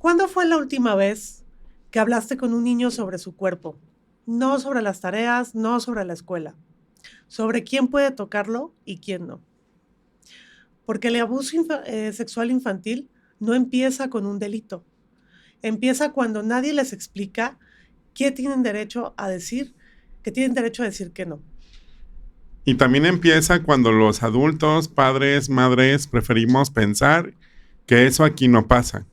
¿Cuándo fue la última vez que hablaste con un niño sobre su cuerpo? No sobre las tareas, no sobre la escuela, sobre quién puede tocarlo y quién no. Porque el abuso sexual infantil no empieza con un delito. Empieza cuando nadie les explica qué tienen derecho a decir, que tienen derecho a decir que no. Y también empieza cuando los adultos, padres, madres, preferimos pensar que eso aquí no pasa.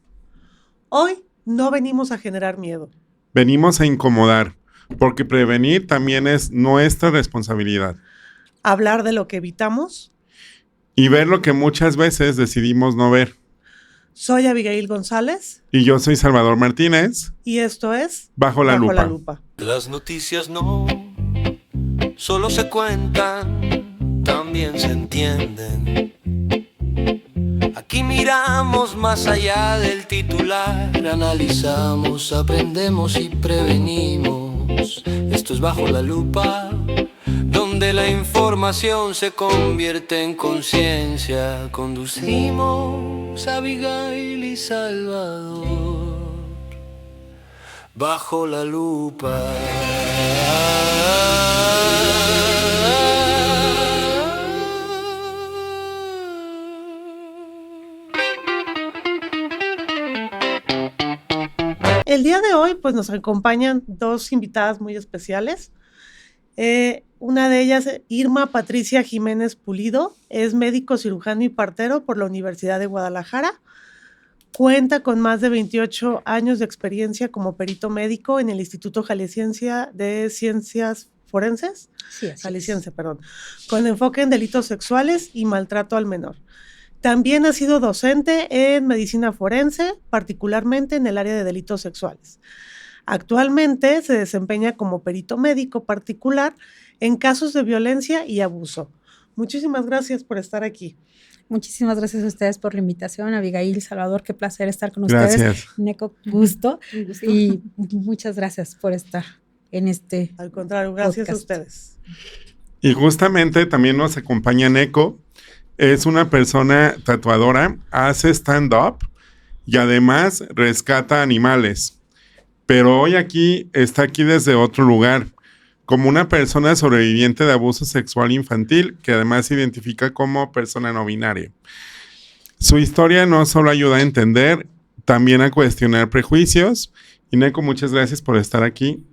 Hoy no venimos a generar miedo. Venimos a incomodar, porque prevenir también es nuestra responsabilidad. Hablar de lo que evitamos. Y ver lo que muchas veces decidimos no ver. Soy Abigail González. Y yo soy Salvador Martínez. Y esto es Bajo la Lupa. Las noticias no solo se cuentan, también se entienden. Aquí miramos más allá del titular, analizamos, aprendemos y prevenimos. Esto es Bajo la Lupa, donde la información se convierte en conciencia. Conducimos a Abigail y Salvador bajo la lupa. El día de hoy, pues nos acompañan dos invitadas muy especiales. Una de ellas, Irma Patricia Jiménez Pulido, es médico cirujano y partero por la Universidad de Guadalajara. Cuenta con más de 28 años de experiencia como perito médico en el Instituto Jalisciense de Ciencias Forenses, Jalisciense, perdón, con enfoque en delitos sexuales y maltrato al menor. También ha sido docente en medicina forense, particularmente en el área de delitos sexuales. Actualmente se desempeña como perito médico particular en casos de violencia y abuso. Muchísimas gracias por estar aquí. Muchísimas gracias a ustedes por la invitación, Abigail, Salvador, qué placer estar con Gracias. ustedes. Neco, gusto. Y muchas gracias por estar en este Al contrario, gracias podcast. a ustedes. Y justamente también nos acompaña Neco. Es una persona tatuadora, hace stand-up y además rescata animales. Pero hoy está aquí desde otro lugar, como una persona sobreviviente de abuso sexual infantil que además se identifica como persona no binaria. Su historia no solo ayuda a entender, también a cuestionar prejuicios. Y Neco, muchas gracias por estar aquí.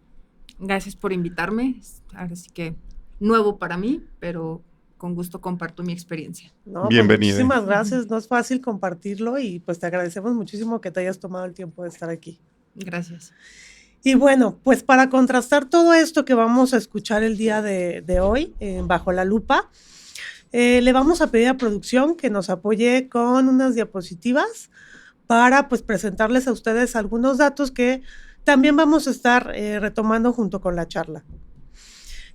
Gracias por invitarme. Así que nuevo para mí, pero con gusto comparto mi experiencia. No, Bienvenida. Pues muchísimas gracias, no es fácil compartirlo y pues te agradecemos muchísimo que te hayas tomado el tiempo de estar aquí. Gracias. Y bueno, pues para contrastar todo esto que vamos a escuchar el día de hoy, Bajo la Lupa, le vamos a pedir a producción que nos apoye con unas diapositivas para pues presentarles a ustedes algunos datos que también vamos a estar retomando junto con la charla.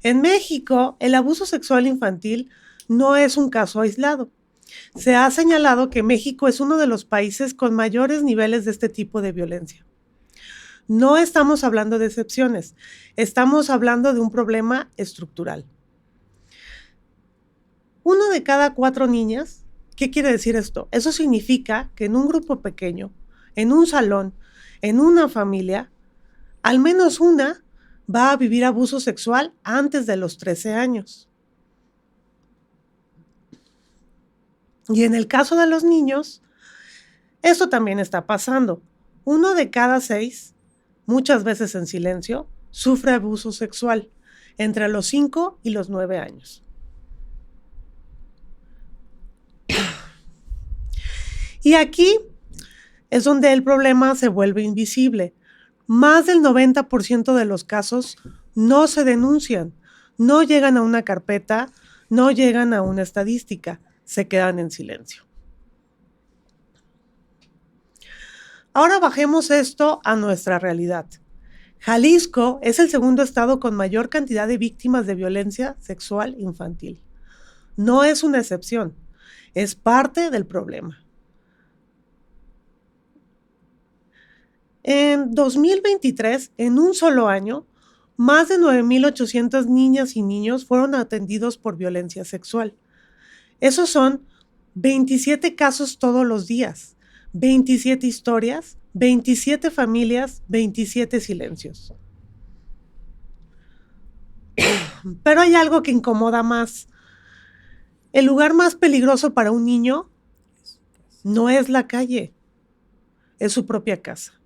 En México, el abuso sexual infantil no es un caso aislado. Se ha señalado que México es uno de los países con mayores niveles de este tipo de violencia. No estamos hablando de excepciones, estamos hablando de un problema estructural. 1 de cada 4 niñas, ¿qué quiere decir esto? Eso significa que en un grupo pequeño, en un salón, en una familia, al menos una va a vivir abuso sexual antes de los 13 años. Y en el caso de los niños, esto también está pasando. 1 de cada 6, muchas veces en silencio, sufre abuso sexual entre los 5 y los 9 años. Y aquí es donde el problema se vuelve invisible. Más del 90% de los casos no se denuncian, no llegan a una carpeta, no llegan a una estadística, se quedan en silencio. Ahora bajemos esto a nuestra realidad. Jalisco es el segundo estado con mayor cantidad de víctimas de violencia sexual infantil. No es una excepción, es parte del problema. En 2023, en un solo año, más de 9,800 niñas y niños fueron atendidos por violencia sexual. Esos son 27 casos todos los días, 27 historias 27 familias, 27 silencios. Pero hay algo que incomoda más. El lugar más peligroso para un niño no es la calle, es su propia casa.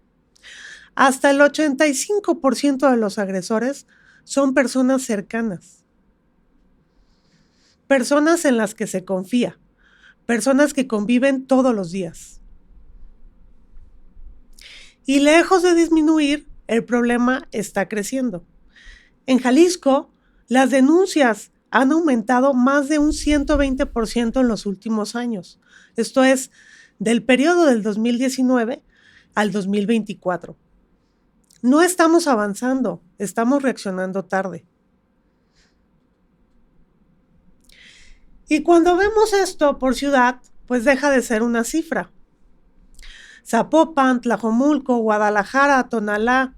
Hasta el 85% de los agresores son personas cercanas, personas en las que se confía, personas que conviven todos los días. Y lejos de disminuir, el problema está creciendo. En Jalisco, las denuncias han aumentado más de un 120% en los últimos años. Esto es, del periodo del 2019 al 2024. No estamos avanzando, estamos reaccionando tarde. Y cuando vemos esto por ciudad, pues deja de ser una cifra. Zapopan, Tlajomulco, Guadalajara, Tonalá,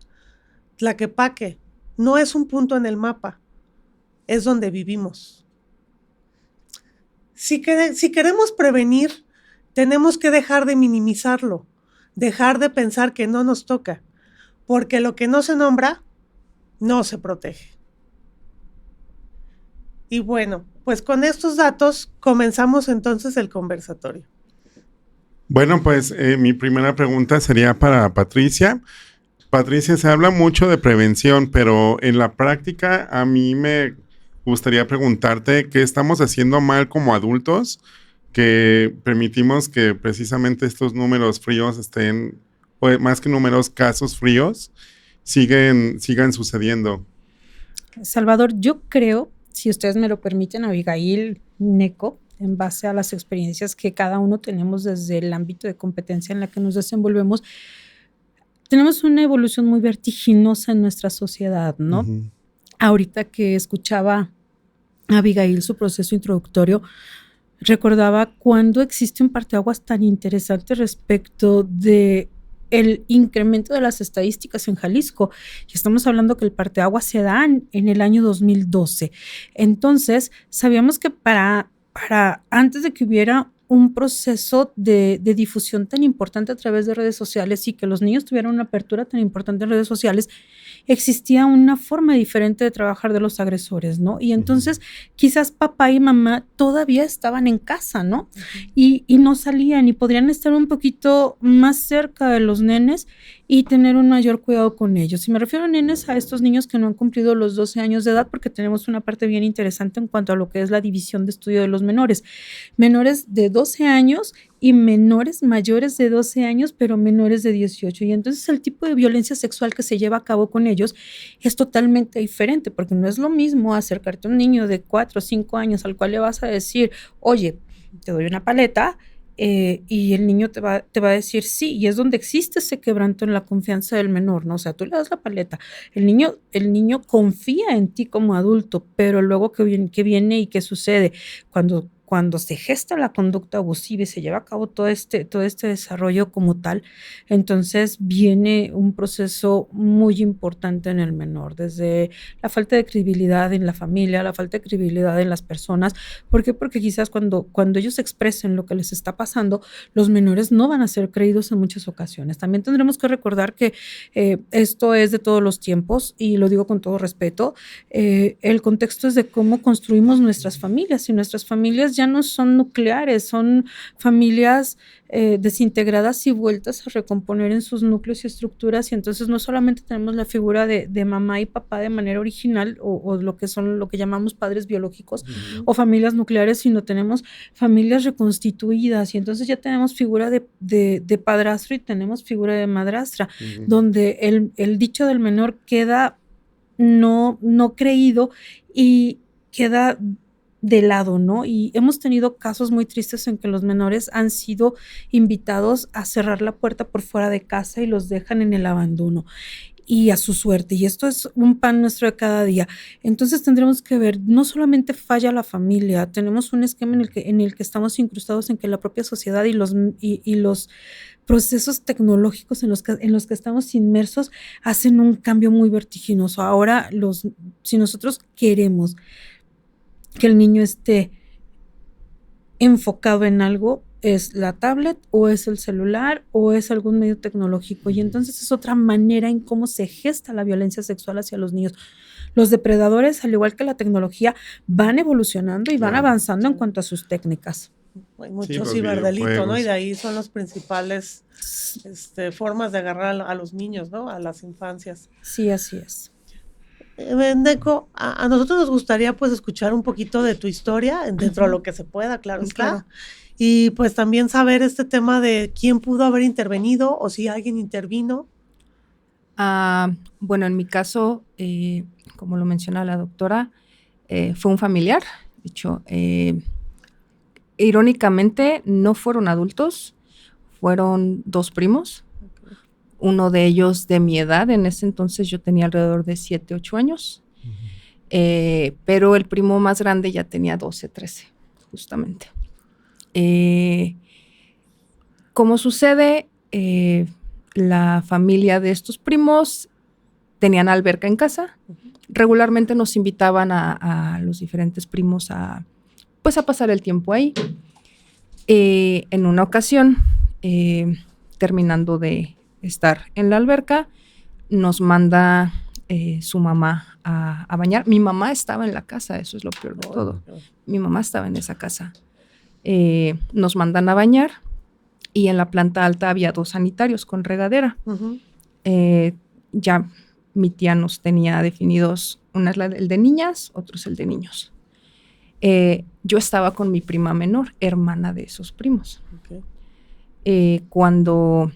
Tlaquepaque, no es un punto en el mapa, es donde vivimos. Si queremos prevenir, tenemos que dejar de minimizarlo, dejar de pensar que no nos toca, porque lo que no se nombra, no se protege. Y bueno, pues con estos datos comenzamos entonces el conversatorio. Bueno, pues mi primera pregunta sería para Patricia. Patricia, se habla mucho de prevención, pero en la práctica a mí me gustaría preguntarte qué estamos haciendo mal como adultos que permitimos que precisamente estos números fríos estén, o más que números, casos fríos, sigan sucediendo. Salvador, yo creo, si ustedes me lo permiten, Abigail, Neco, en base a las experiencias que cada uno tenemos desde el ámbito de competencia en la que nos desenvolvemos, tenemos una evolución muy vertiginosa en nuestra sociedad, ¿no? Uh-huh. Ahorita que escuchaba a Abigail su proceso introductorio, recordaba cuando existe un parteaguas tan interesante respecto de el incremento de las estadísticas en Jalisco. Y estamos hablando que el parteaguas se da en el año 2012. Entonces, sabíamos que para antes de que hubiera un proceso de difusión tan importante a través de redes sociales y que los niños tuvieran una apertura tan importante en redes sociales, existía una forma diferente de trabajar de los agresores, ¿no? Y entonces quizás papá y mamá todavía estaban en casa, ¿no? Y no salían y podrían estar un poquito más cerca de los nenes y tener un mayor cuidado con ellos. Y me refiero a nenes, a estos niños que no han cumplido los 12 años de edad, porque tenemos una parte bien interesante en cuanto a lo que es la división de estudio de los menores. Menores de 12 años y menores mayores de 12 años, pero menores de 18. Y entonces el tipo de violencia sexual que se lleva a cabo con ellos es totalmente diferente, porque no es lo mismo acercarte a un niño de 4 o 5 años al cual le vas a decir, oye, te doy una paleta, y el niño te va a decir sí, y es donde existe ese quebranto en la confianza del menor, ¿no? O sea, tú le das la paleta, el niño confía en ti como adulto, pero luego ¿qué viene y qué sucede? Cuando se gesta la conducta abusiva y se lleva a cabo todo este desarrollo como tal, entonces viene un proceso muy importante en el menor, desde la falta de credibilidad en la familia, la falta de credibilidad en las personas. ¿Por qué? Porque quizás cuando ellos expresen lo que les está pasando, los menores no van a ser creídos en muchas ocasiones. También tendremos que recordar que esto es de todos los tiempos, y lo digo con todo respeto. El contexto es de cómo construimos nuestras familias, y nuestras familias ya no son nucleares, son familias desintegradas y vueltas a recomponer en sus núcleos y estructuras, y entonces no solamente tenemos la figura de mamá y papá de manera original o lo que llamamos padres biológicos o familias nucleares, sino tenemos familias reconstituidas, y entonces ya tenemos figura de padrastro y tenemos figura de madrastra, donde el dicho del menor queda no creído y queda de lado, ¿no? Y hemos tenido casos muy tristes en que los menores han sido invitados a cerrar la puerta por fuera de casa y los dejan en el abandono y a su suerte, y esto es un pan nuestro de cada día. Entonces tendremos que ver, no solamente falla la familia, tenemos un esquema en el que estamos incrustados, en que la propia sociedad y los procesos tecnológicos en los que estamos inmersos hacen un cambio muy vertiginoso. Ahora, si nosotros queremos que el niño esté enfocado en algo, es la tablet o es el celular o es algún medio tecnológico. Y entonces es otra manera en cómo se gesta la violencia sexual hacia los niños. Los depredadores, al igual que la tecnología, van evolucionando y van Claro. avanzando en cuanto a sus técnicas. Hay mucho los ciberdelito, ¿no? videojuegos. Y de ahí son las principales formas de agarrar a los niños, ¿no? A las infancias. Sí, así es. Neco, a nosotros nos gustaría pues escuchar un poquito de tu historia, dentro de lo que se pueda, claro está. Claro. Y pues también saber este tema de quién pudo haber intervenido o si alguien intervino. Bueno, en mi caso, como lo menciona la doctora, fue un familiar. De hecho, irónicamente, no fueron adultos, fueron 2 primos. Uno de ellos de mi edad, en ese entonces yo tenía alrededor de 7, 8 años, pero el primo más grande ya tenía 12, 13, justamente. Como sucede, la familia de estos primos tenían alberca en casa. Regularmente nos invitaban a los diferentes primos a pasar el tiempo ahí. En una ocasión, terminando de estar en la alberca, nos manda su mamá a bañar. Mi mamá estaba en la casa, eso es lo peor de todo. Mi mamá estaba en esa casa. Nos mandan a bañar y en la planta alta había 2 sanitarios con regadera. Uh-huh. Ya mi tía nos tenía definidos, una es el de niñas, otro es el de niños. Yo estaba con mi prima menor, hermana de esos primos. Okay. Cuando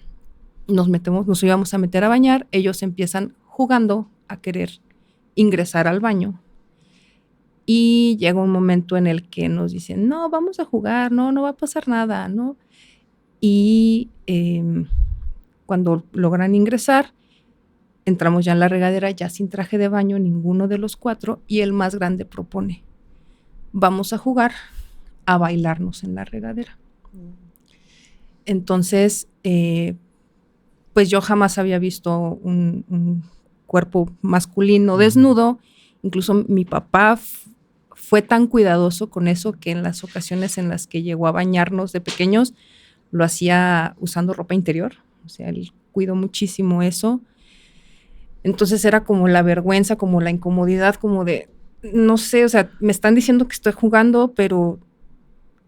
nos íbamos a meter a bañar, ellos empiezan jugando a querer ingresar al baño. Y llega un momento en el que nos dicen, no, vamos a jugar, no va a pasar nada, ¿no? Y cuando logran ingresar, entramos ya en la regadera, ya sin traje de baño, ninguno de los 4, y el más grande propone, vamos a jugar a bailarnos en la regadera. Entonces, pues yo jamás había visto un cuerpo masculino desnudo. Incluso mi papá fue tan cuidadoso con eso que en las ocasiones en las que llegó a bañarnos de pequeños, lo hacía usando ropa interior. O sea, él cuidó muchísimo eso. Entonces era como la vergüenza, como la incomodidad, como de, no sé, o sea, me están diciendo que estoy jugando, pero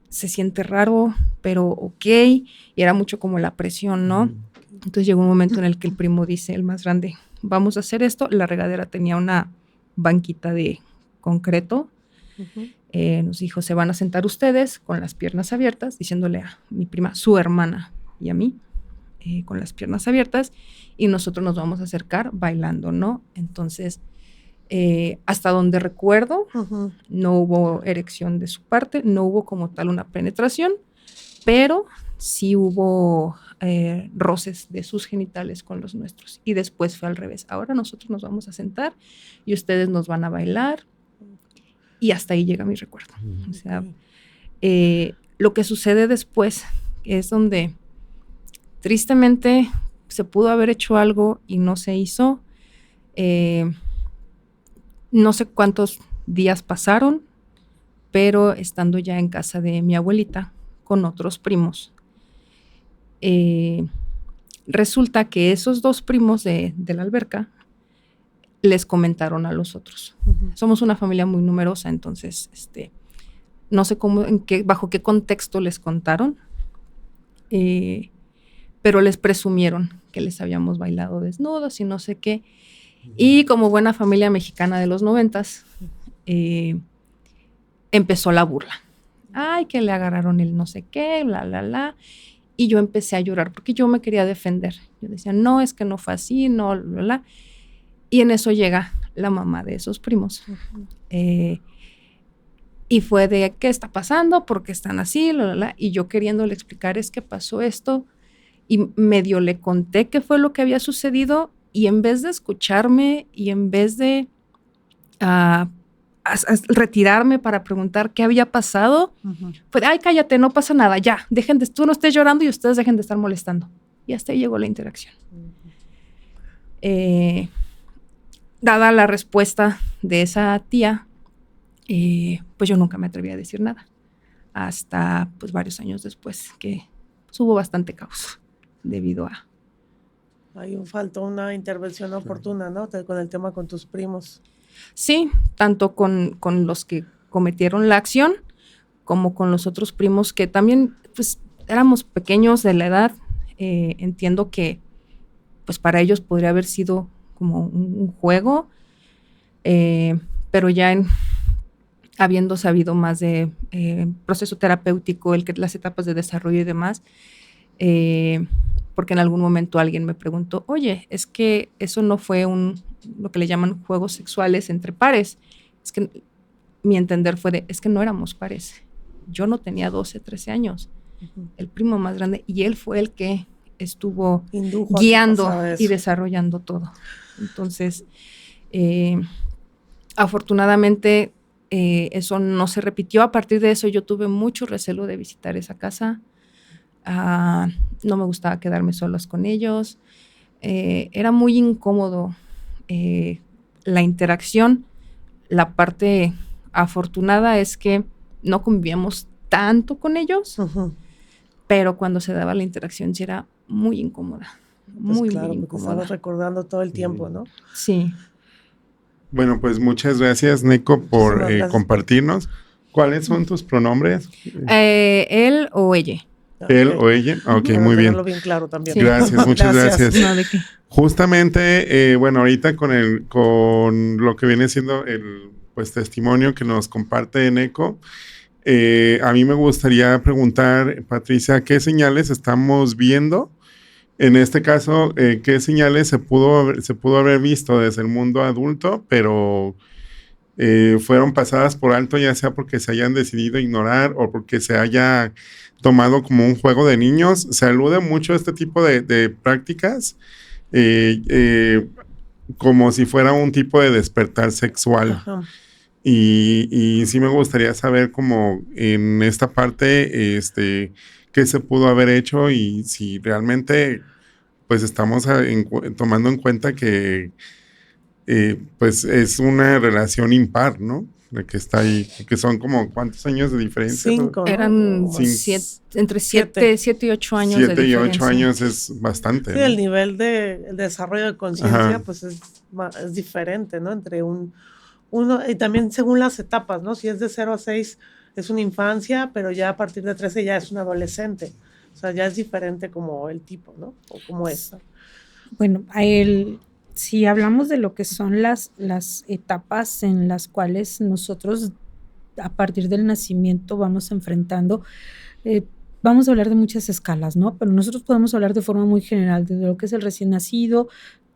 se siente raro, pero ok. Y era mucho como la presión, ¿no? Entonces llegó un momento en el que el primo dice, el más grande, vamos a hacer esto. La regadera tenía una banquita de concreto. Uh-huh. Nos dijo, se van a sentar ustedes con las piernas abiertas, diciéndole a mi prima, su hermana y a mí, con las piernas abiertas, y nosotros nos vamos a acercar bailando, ¿no? Entonces, hasta donde recuerdo, uh-huh, no hubo erección de su parte, no hubo como tal una penetración, pero sí hubo roces de sus genitales con los nuestros. Y después fue al revés. Ahora nosotros nos vamos a sentar y ustedes nos van a bailar. Y hasta ahí llega mi recuerdo. O sea, lo que sucede después es donde tristemente se pudo haber hecho algo y no se hizo. No sé cuántos días pasaron, pero estando ya en casa de mi abuelita con otros primos, resulta que esos 2 primos de la alberca les comentaron a los otros. Uh-huh. Somos una familia muy numerosa, entonces no sé bajo qué contexto les contaron, pero les presumieron que les habíamos bailado desnudos y no sé qué. Y como buena familia mexicana de los 90s, empezó la burla. Ay, que le agarraron el no sé qué, la. Y yo empecé a llorar porque yo me quería defender. Yo decía, no, es que no fue así, no, la. Y en eso llega la mamá de esos primos. Uh-huh. Y fue de, ¿qué está pasando? ¿Por qué están así? Y yo queriéndole explicar, es que pasó esto. Y medio le conté qué fue lo que había sucedido. Y en vez de escucharme y en vez de retirarme para preguntar qué había pasado, uh-huh, fue de, ay, cállate, no pasa nada, ya, tú no estés llorando y ustedes dejen de estar molestando. Y hasta ahí llegó la interacción. Uh-huh. Dada la respuesta de esa tía, pues yo nunca me atreví a decir nada. hasta pues varios años después, que pues, hubo bastante caos debido a... Faltó una intervención oportuna, ¿no? Con el tema con tus primos. Sí, tanto con los que cometieron la acción, como con los otros primos que también, pues, éramos pequeños de la edad. Entiendo que, pues, para ellos podría haber sido como un juego, pero ya habiendo sabido más de proceso terapéutico, las etapas de desarrollo y demás, porque en algún momento alguien me preguntó, oye, es que eso no fue lo que le llaman juegos sexuales entre pares. Es que mi entender fue es que no éramos pares. Yo no tenía 12, 13 años. El primo más grande, y él fue el que estuvo guiando y desarrollando todo. Entonces, afortunadamente, eso no se repitió. A partir de eso, yo tuve mucho recelo de visitar esa casa. No me gustaba quedarme solas con ellos. Era muy incómodo la interacción. La parte afortunada es que no convivíamos tanto con ellos, pero cuando se daba la interacción sí era muy incómoda. Muy, claro, muy porque incómoda. estabas recordando todo el tiempo, ¿no? Sí. Bueno, pues muchas gracias, Neko, por compartirnos. ¿Cuáles son tus pronombres? Él o ella. Él o ella. Ok, muy bien. Bien claro también. Sí. Gracias, muchas gracias. No, ¿de qué? Justamente, bueno, ahorita con lo que viene siendo el pues testimonio que nos comparte Neko, a mí me gustaría preguntar, Patricia, ¿qué señales estamos viendo? En este caso, ¿qué señales se pudo haber visto desde el mundo adulto, pero fueron pasadas por alto, ya sea porque se hayan decidido ignorar o porque se haya tomado como un juego de niños? Se alude mucho a este tipo de prácticas como si fuera un tipo de despertar sexual. Ajá. Y sí me gustaría saber como en esta parte qué se pudo haber hecho y si realmente pues estamos tomando en cuenta que pues es una relación impar, ¿no? De que está ahí, que son como ¿cuántos años de diferencia? 5, ¿no? Eran entre 7 y 8 años 7 de y diferencia. 8 años es bastante. Sí, ¿no? el nivel de desarrollo de conciencia Ajá. pues es diferente, ¿no? Entre uno, y también según las etapas, ¿no? Si es de 0 a 6 es una infancia, pero ya a partir de 13 ya es un adolescente. O sea, ya es diferente como el tipo, ¿no? O como es. Bueno, si hablamos de lo que son las etapas en las cuales nosotros a partir del nacimiento vamos enfrentando, vamos a hablar de muchas escalas, ¿no? Pero nosotros podemos hablar de forma muy general de lo que es el recién nacido.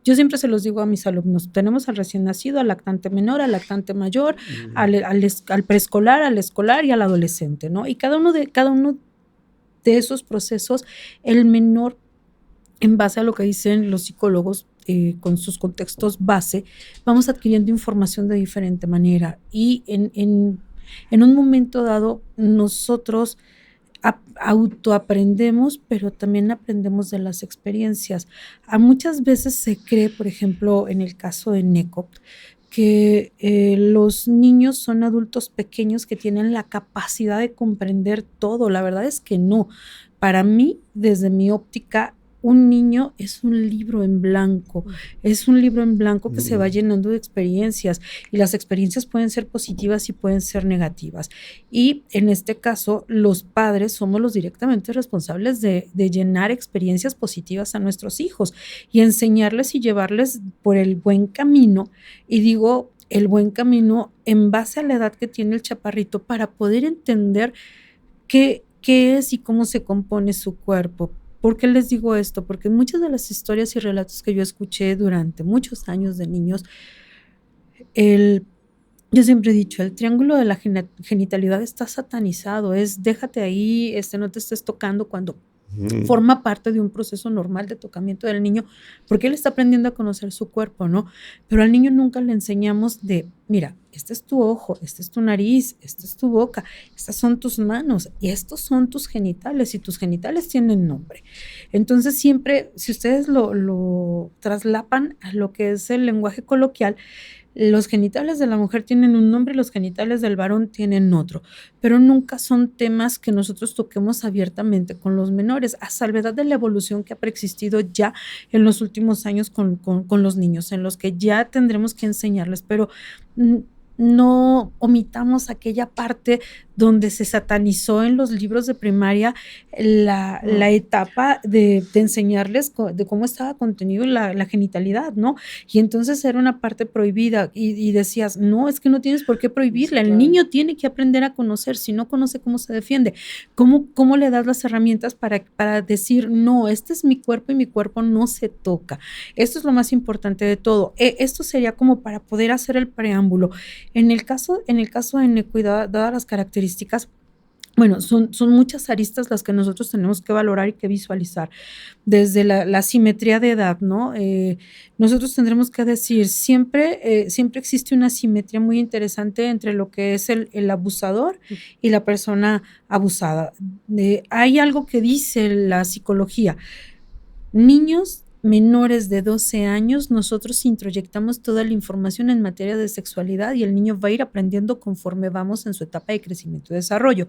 Yo siempre se los digo a mis alumnos, tenemos al recién nacido, al lactante menor, al lactante mayor, al preescolar, al escolar y al adolescente, ¿no? Y cada uno de esos procesos, el menor, en base a lo que dicen los psicólogos, con sus contextos base, vamos adquiriendo información de diferente manera. Y en un momento dado, nosotros autoaprendemos, pero también aprendemos de las experiencias. Muchas veces se cree, por ejemplo, en el caso de Neko, que los niños son adultos pequeños que tienen la capacidad de comprender todo. La verdad es que no. Para mí, desde mi óptica, un niño es un libro en blanco, que se va llenando de experiencias, y las experiencias pueden ser positivas y pueden ser negativas. Y en este caso, los padres somos los directamente responsables de llenar experiencias positivas a nuestros hijos y enseñarles y llevarles por el buen camino. Y digo el buen camino en base a la edad que tiene el chaparrito para poder entender qué es y cómo se compone su cuerpo. ¿Por qué les digo esto? Porque muchas de las historias y relatos que yo escuché durante muchos años de niños, yo siempre he dicho, el triángulo de la genitalidad está satanizado, déjate ahí, no te estés tocando cuando forma parte de un proceso normal de tocamiento del niño, porque él está aprendiendo a conocer su cuerpo, ¿no? Pero al niño nunca le enseñamos mira, este es tu ojo, este es tu nariz, esta es tu boca, estas son tus manos y estos son tus genitales, y tus genitales tienen nombre. Entonces siempre, si ustedes lo traslapan a lo que es el lenguaje coloquial, los genitales de la mujer tienen un nombre y los genitales del varón tienen otro, pero nunca son temas que nosotros toquemos abiertamente con los menores, a salvedad de la evolución que ha preexistido ya en los últimos años con los niños, en los que ya tendremos que enseñarles, pero no omitamos aquella parte donde se satanizó en los libros de primaria la etapa de enseñarles de cómo estaba contenido la genitalidad, ¿no? Y entonces era una parte prohibida y decías, no, es que no tienes por qué prohibirla, el niño tiene que aprender a conocer, si no conoce cómo se defiende, cómo le das las herramientas para decir, no, este es mi cuerpo y mi cuerpo no se toca. Esto es lo más importante de todo. Esto sería como para poder hacer el preámbulo. En el caso de Neko, dadas las características, bueno, son muchas aristas las que nosotros tenemos que valorar y que visualizar. Desde la simetría de edad, ¿no? Nosotros tendremos que decir, siempre existe una simetría muy interesante entre lo que es el abusador y la persona abusada. Hay algo que dice la psicología. Niños menores de 12 años, nosotros introyectamos toda la información en materia de sexualidad y el niño va a ir aprendiendo conforme vamos en su etapa de crecimiento y desarrollo.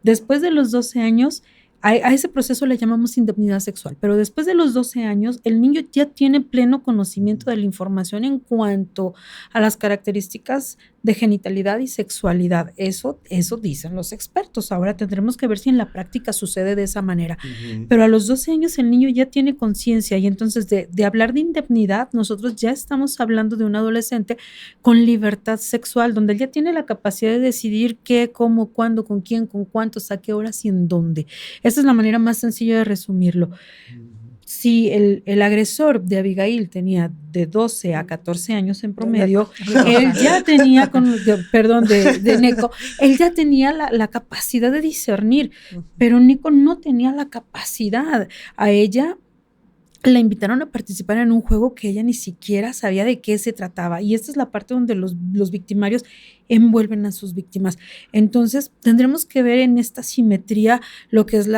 Después de los 12 años, a ese proceso le llamamos indemnidad sexual, pero después de los 12 años, el niño ya tiene pleno conocimiento de la información en cuanto a las características de genitalidad y sexualidad. Eso dicen los expertos. Ahora tendremos que ver si en la práctica sucede de esa manera. Pero a los 12 años el niño ya tiene conciencia y entonces de hablar de indemnidad, nosotros ya estamos hablando de un adolescente con libertad sexual, donde él ya tiene la capacidad de decidir qué, cómo, cuándo, con quién, con cuántos, a qué horas y en dónde. Esa es la manera más sencilla de resumirlo. Si el agresor de Abigail tenía de 12 a 14 años en promedio, él ya tenía, de Neko, él ya tenía la capacidad de discernir, pero Neko no tenía la capacidad. A ella la invitaron a participar en un juego que ella ni siquiera sabía de qué se trataba. Y esta es la parte donde los victimarios envuelven a sus víctimas. Entonces, tendremos que ver en esta simetría lo que es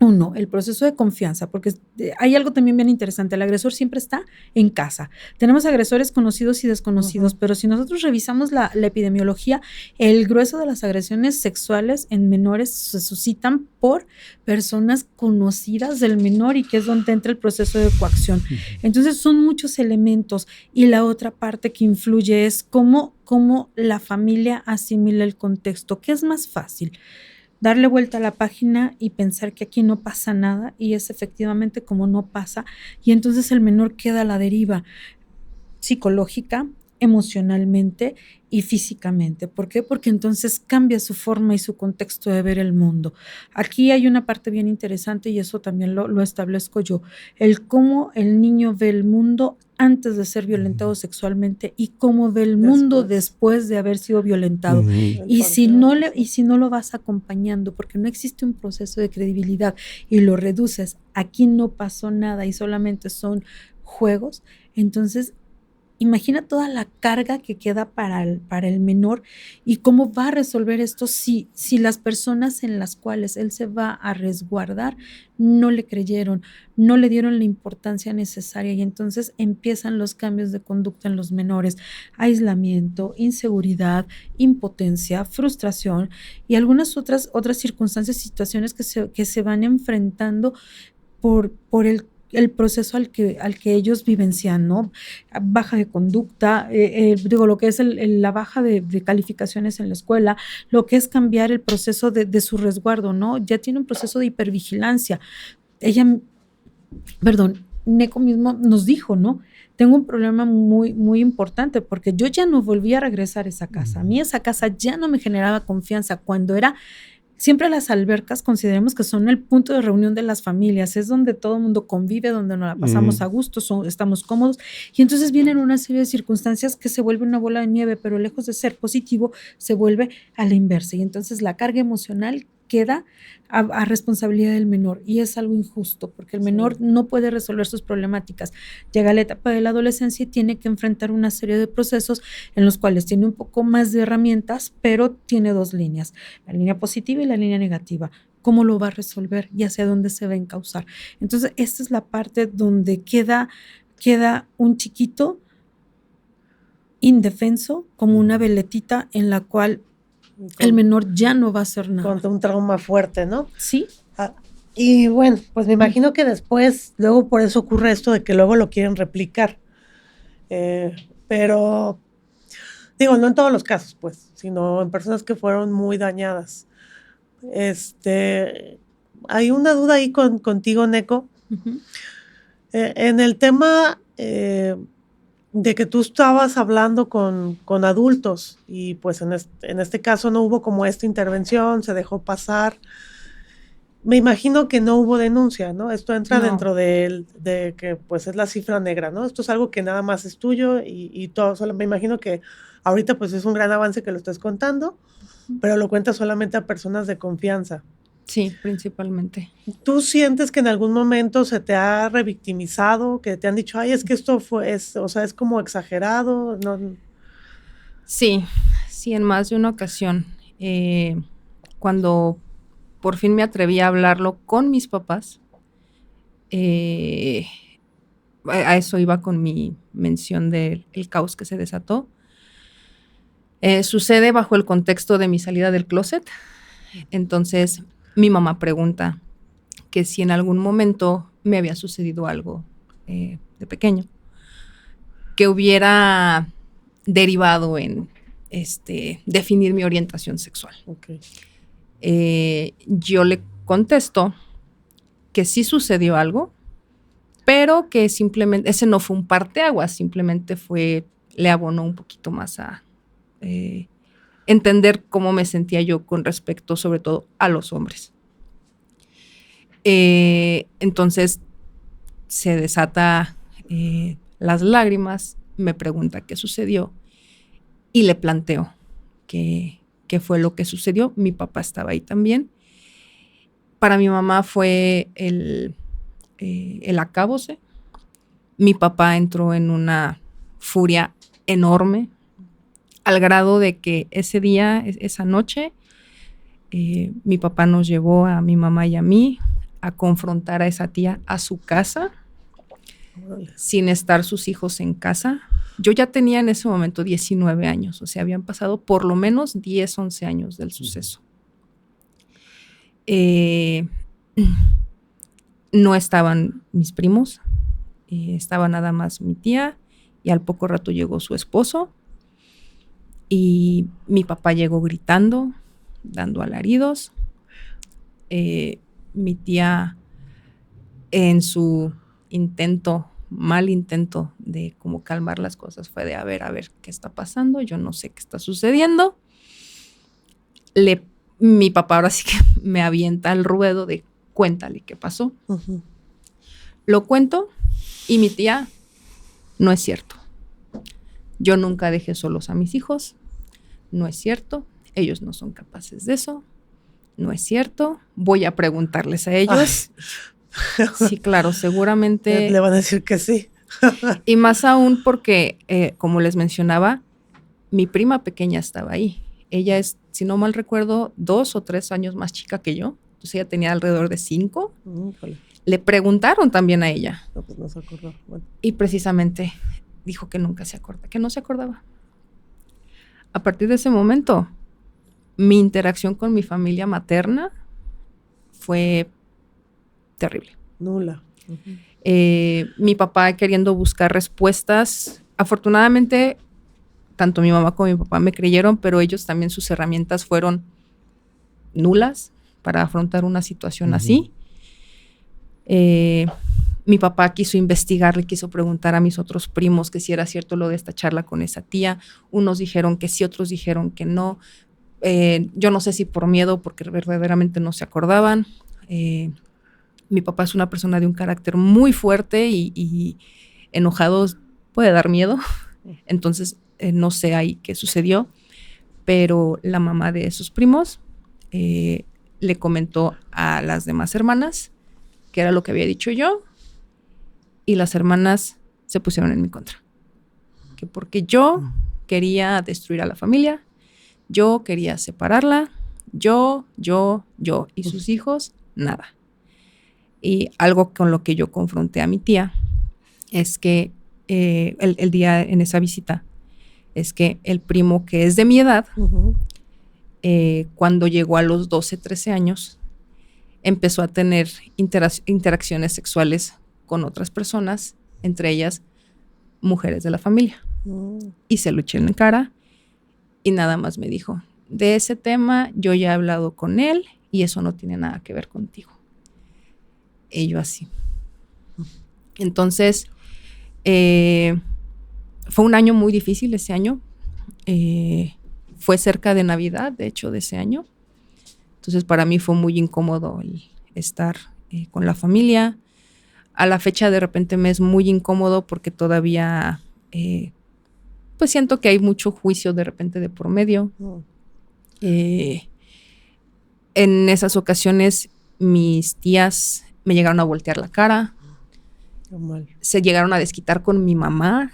uno, el proceso de confianza, porque hay algo también bien interesante. El agresor siempre está en casa. Tenemos agresores conocidos y desconocidos, pero si nosotros revisamos la epidemiología, el grueso de las agresiones sexuales en menores se suscitan por personas conocidas del menor y que es donde entra el proceso de coacción. Entonces son muchos elementos y la otra parte que influye es cómo la familia asimila el contexto. ¿Qué es más fácil? Darle vuelta a la página y pensar que aquí no pasa nada y es efectivamente como no pasa y entonces el menor queda a la deriva psicológica, emocionalmente y físicamente. ¿Por qué? Porque entonces cambia su forma y su contexto de ver el mundo. Aquí hay una parte bien interesante y eso también lo establezco yo, el cómo el niño ve el mundo antes de ser violentado sexualmente y cómo ve el mundo después de haber sido violentado. Y si no lo vas acompañando, porque no existe un proceso de credibilidad y lo reduces, aquí no pasó nada y solamente son juegos, entonces imagina toda la carga que queda para el menor y cómo va a resolver esto si las personas en las cuales él se va a resguardar no le creyeron, no le dieron la importancia necesaria y entonces empiezan los cambios de conducta en los menores, aislamiento, inseguridad, impotencia, frustración y algunas otras circunstancias, situaciones que se van enfrentando por el proceso al que ellos vivencian, ¿no? Baja de conducta, lo que es la baja de calificaciones en la escuela, lo que es cambiar el proceso de su resguardo, ¿no? Ya tiene un proceso de hipervigilancia. Neko mismo nos dijo, ¿no? Tengo un problema muy, muy importante porque yo ya no volví a regresar a esa casa. A mí esa casa ya no me generaba confianza cuando era... Siempre las albercas consideremos que son el punto de reunión de las familias, es donde todo el mundo convive, donde nos la pasamos a gusto, estamos cómodos y entonces vienen una serie de circunstancias que se vuelve una bola de nieve, pero lejos de ser positivo, se vuelve a la inversa y entonces la carga emocional queda a responsabilidad del menor y es algo injusto porque el menor no puede resolver sus problemáticas. Llega a la etapa de la adolescencia y tiene que enfrentar una serie de procesos en los cuales tiene un poco más de herramientas, pero tiene dos líneas, la línea positiva y la línea negativa. ¿Cómo lo va a resolver y hacia dónde se va a encauzar? Entonces, esta es la parte donde queda un chiquito indefenso, como una veletita en la cual el menor ya no va a hacer nada. Contra un trauma fuerte, ¿no? Sí. Y bueno, pues me imagino que después, luego por eso ocurre esto de que luego lo quieren replicar. Pero, digo, no en todos los casos, pues, sino en personas que fueron muy dañadas. Hay una duda ahí contigo, Neko. Uh-huh. En el tema de que tú estabas hablando con adultos y pues en este caso no hubo como esta intervención, se dejó pasar. Me imagino que no hubo denuncia, ¿no? Esto entra dentro de que pues es la cifra negra, ¿no? Esto es algo que nada más es tuyo y todo. Solo me imagino que ahorita pues es un gran avance que lo estés contando, pero lo cuentas solamente a personas de confianza. Sí, principalmente. ¿Tú sientes que en algún momento se te ha revictimizado, que te han dicho, ay, es que esto es como exagerado? No. Sí, en más de una ocasión. Cuando por fin me atreví a hablarlo con mis papás, a eso iba con mi mención del caos que se desató. Sucede bajo el contexto de mi salida del closet. Entonces, mi mamá pregunta que si en algún momento me había sucedido algo de pequeño que hubiera derivado en definir mi orientación sexual. Okay. Yo le contesto que sí sucedió algo, pero que simplemente ese no fue un parteaguas, simplemente le abonó un poquito más a entender cómo me sentía yo con respecto sobre todo a los hombres. Entonces se desata las lágrimas, me pregunta qué sucedió y le planteo qué fue lo que sucedió. Mi papá estaba ahí también. Para mi mamá fue el acabose. Mi papá entró en una furia enorme, al grado de que ese día, esa noche, mi papá nos llevó a mi mamá y a mí a confrontar a esa tía a su casa, sin estar sus hijos en casa. Yo ya tenía en ese momento 19 años, o sea, habían pasado por lo menos 10, 11 años del suceso. No estaban mis primos, estaba nada más mi tía y al poco rato llegó su esposo y mi papá llegó gritando, dando alaridos. Mi tía, en su mal intento de como calmar las cosas, fue de a ver qué está pasando, yo no sé qué está sucediendo. Mi papá ahora sí que me avienta al ruedo de cuéntale qué pasó. Uh-huh. Lo cuento y mi tía, no es cierto. Yo nunca dejé solos a mis hijos, no es cierto, ellos no son capaces de eso, no es cierto, voy a preguntarles a ellos. Ay. Sí, claro, seguramente. Le van a decir que sí. Y más aún porque, como les mencionaba, mi prima pequeña estaba ahí. Ella es, si no mal recuerdo, 2 o 3 años más chica que yo. Entonces ella tenía alrededor de 5. Le preguntaron también a ella. No, pues no se acordó. Bueno. Y precisamente dijo que nunca se acuerda, que no se acordaba. A partir de ese momento, mi interacción con mi familia materna fue terrible. Nula. Uh-huh. Mi papá queriendo buscar respuestas. Afortunadamente, tanto mi mamá como mi papá me creyeron, pero ellos también sus herramientas fueron nulas para afrontar una situación así. Mi papá quiso investigar, le quiso preguntar a mis otros primos que si era cierto lo de esta charla con esa tía. Unos dijeron que sí, otros dijeron que no. Yo no sé si por miedo, porque verdaderamente no se acordaban. Mi papá es una persona de un carácter muy fuerte y enojados puede dar miedo. Entonces, no sé ahí qué sucedió, pero la mamá de esos primos le comentó a las demás hermanas que era lo que había dicho yo, y las hermanas se pusieron en mi contra. Que porque yo quería destruir a la familia, yo quería separarla, yo, y sus hijos, nada. Y algo con lo que yo confronté a mi tía es que el día en esa visita, es que el primo que es de mi edad, Ujú. cuando llegó a los 12, 13 años, empezó a tener interacciones sexuales con otras personas, entre ellas mujeres de la familia. Y se lo eché en la cara y nada más me dijo, de ese tema yo ya he hablado con él y eso no tiene nada que ver contigo. Y yo así. Entonces, fue un año muy difícil ese año. Fue cerca de Navidad, de hecho, de ese año. Entonces, para mí fue muy incómodo el estar con la familia. A la fecha, de repente, me es muy incómodo porque todavía, pues siento que hay mucho juicio de repente de por medio. En esas ocasiones, mis tías me llegaron a voltear la cara. Qué mal. Se llegaron a desquitar con mi mamá.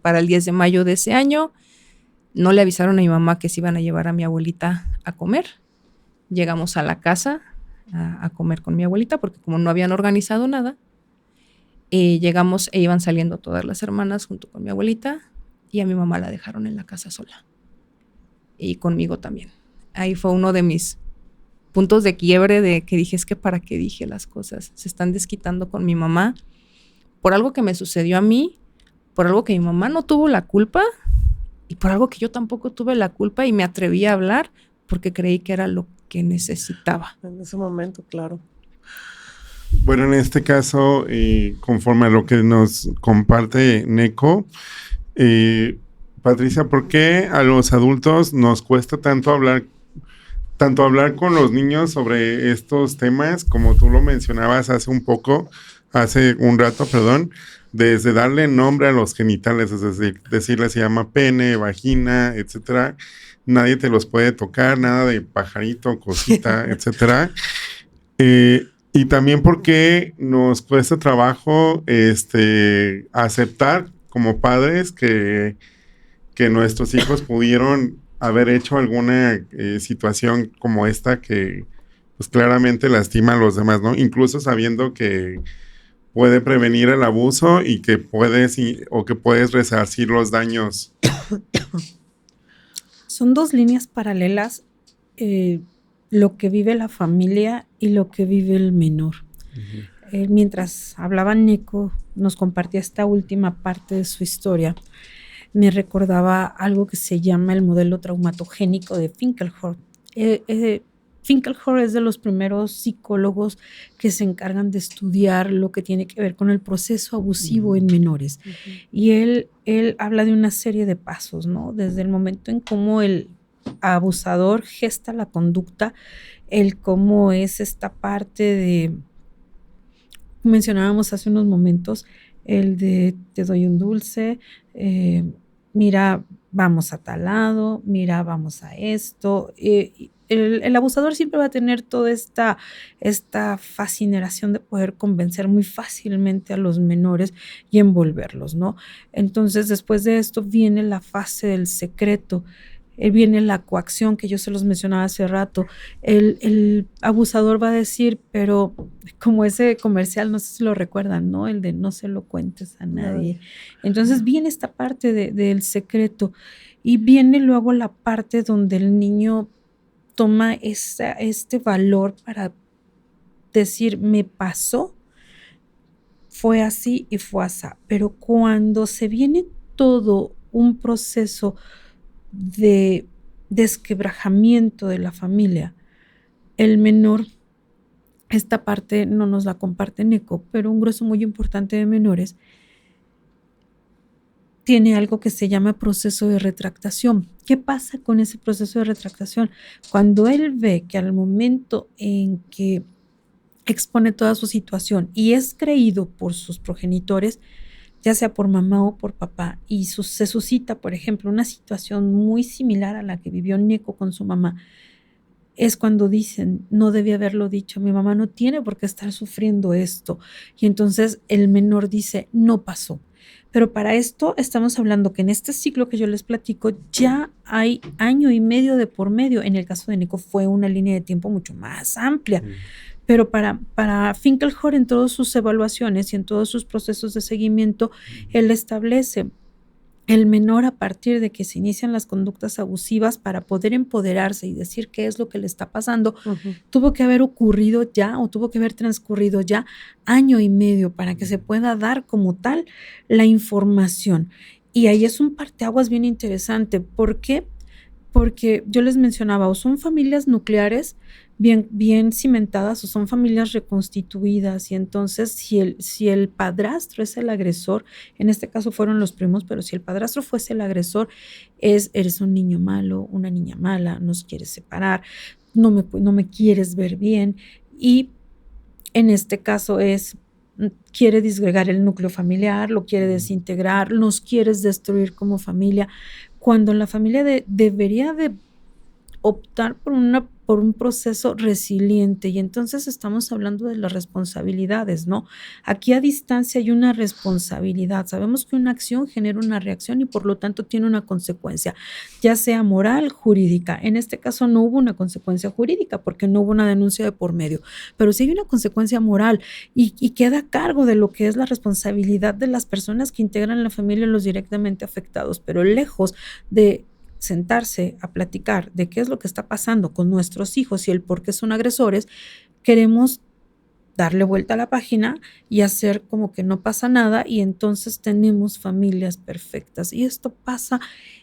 Para el 10 de mayo de ese año, no le avisaron a mi mamá que se iban a llevar a mi abuelita a comer. Llegamos a la casa a comer con mi abuelita porque como no habían organizado nada, llegamos e iban saliendo todas las hermanas junto con mi abuelita y a mi mamá la dejaron en la casa sola. Y conmigo también. Ahí fue uno de mis puntos de quiebre de que dije, es que para qué dije las cosas. Se están desquitando con mi mamá por algo que me sucedió a mí, por algo que mi mamá no tuvo la culpa y por algo que yo tampoco tuve la culpa y me atreví a hablar porque creí que era lo que necesitaba. En ese momento, claro. Bueno, en este caso, conforme a lo que nos comparte Neko, Patricia, ¿por qué a los adultos nos cuesta tanto hablar con los niños sobre estos temas, como tú lo mencionabas hace un rato, desde darle nombre a los genitales, es decir, decirle se llama pene, vagina, etcétera? Nadie te los puede tocar, nada de pajarito, cosita, etcétera. Y también porque nos cuesta trabajo aceptar como padres que nuestros hijos pudieron haber hecho alguna situación como esta que pues claramente lastima a los demás, ¿no? Incluso sabiendo que puede prevenir el abuso y que puedes resarcir los daños. Son dos líneas paralelas, lo que vive la familia y lo que vive el menor. Uh-huh. Mientras hablaba Neko, nos compartía esta última parte de su historia, me recordaba algo que se llama el modelo traumatogénico de Finkelhor. Finkelhor es de los primeros psicólogos que se encargan de estudiar lo que tiene que ver con el proceso abusivo en menores. Uh-huh. Y él habla de una serie de pasos, ¿no? Desde el momento en cómo el abusador gesta la conducta, el cómo es esta parte de, mencionábamos hace unos momentos, el de te doy un dulce, mira, vamos a tal lado, mira, vamos a esto. El abusador siempre va a tener toda esta fascinación de poder convencer muy fácilmente a los menores y envolverlos, ¿no? Entonces, después de esto viene la fase del secreto, viene la coacción que yo se los mencionaba hace rato. El abusador va a decir, pero como ese comercial, no sé si lo recuerdan, ¿no? El de no se lo cuentes a nadie. Entonces viene esta parte del secreto y viene luego la parte donde el niño toma este valor para decir, me pasó, fue así y fue así. Pero cuando se viene todo un proceso de desquebrajamiento de la familia, el menor, esta parte no nos la comparte Neko, pero un grueso muy importante de menores tiene algo que se llama proceso de retractación. ¿Qué pasa con ese proceso de retractación? Cuando él ve que al momento en que expone toda su situación y es creído por sus progenitores, ya sea por mamá o por papá, y se suscita, por ejemplo, una situación muy similar a la que vivió Neko con su mamá, es cuando dicen, no debí haberlo dicho, mi mamá no tiene por qué estar sufriendo esto. Y entonces el menor dice, no pasó. Pero para esto estamos hablando que en este ciclo que yo les platico ya hay 1.5 años de por medio. En el caso de Neko fue una línea de tiempo mucho más amplia. Pero para Finkelhor, en todas sus evaluaciones y en todos sus procesos de seguimiento, él establece, el menor, a partir de que se inician las conductas abusivas, para poder empoderarse y decir qué es lo que le está pasando, tuvo que haber ocurrido ya, o tuvo que haber transcurrido ya 1 año y medio para que se pueda dar como tal la información. Y ahí es un parteaguas bien interesante. ¿Por qué? Porque yo les mencionaba, o son familias nucleares bien cimentadas, o son familias reconstituidas, y entonces si el padrastro es el agresor, en este caso fueron los primos, pero si el padrastro fuese el agresor, eres un niño malo, una niña mala, nos quieres separar, no me quieres ver bien, y en este caso quiere disgregar el núcleo familiar, lo quiere desintegrar, nos quieres destruir como familia, cuando la familia debería de optar por un proceso resiliente. Y entonces estamos hablando de las responsabilidades, ¿no? Aquí a distancia hay una responsabilidad. Sabemos que una acción genera una reacción y por lo tanto tiene una consecuencia, ya sea moral, jurídica. En este caso no hubo una consecuencia jurídica porque no hubo una denuncia de por medio, pero sí hay una consecuencia moral y queda a cargo de lo que es la responsabilidad de las personas que integran la familia, los directamente afectados, pero lejos de sentarse a platicar de qué es lo que está pasando con nuestros hijos y el por qué son agresores, queremos darle vuelta a la página y hacer como que no pasa nada, y entonces tenemos familias perfectas. Y esto pasa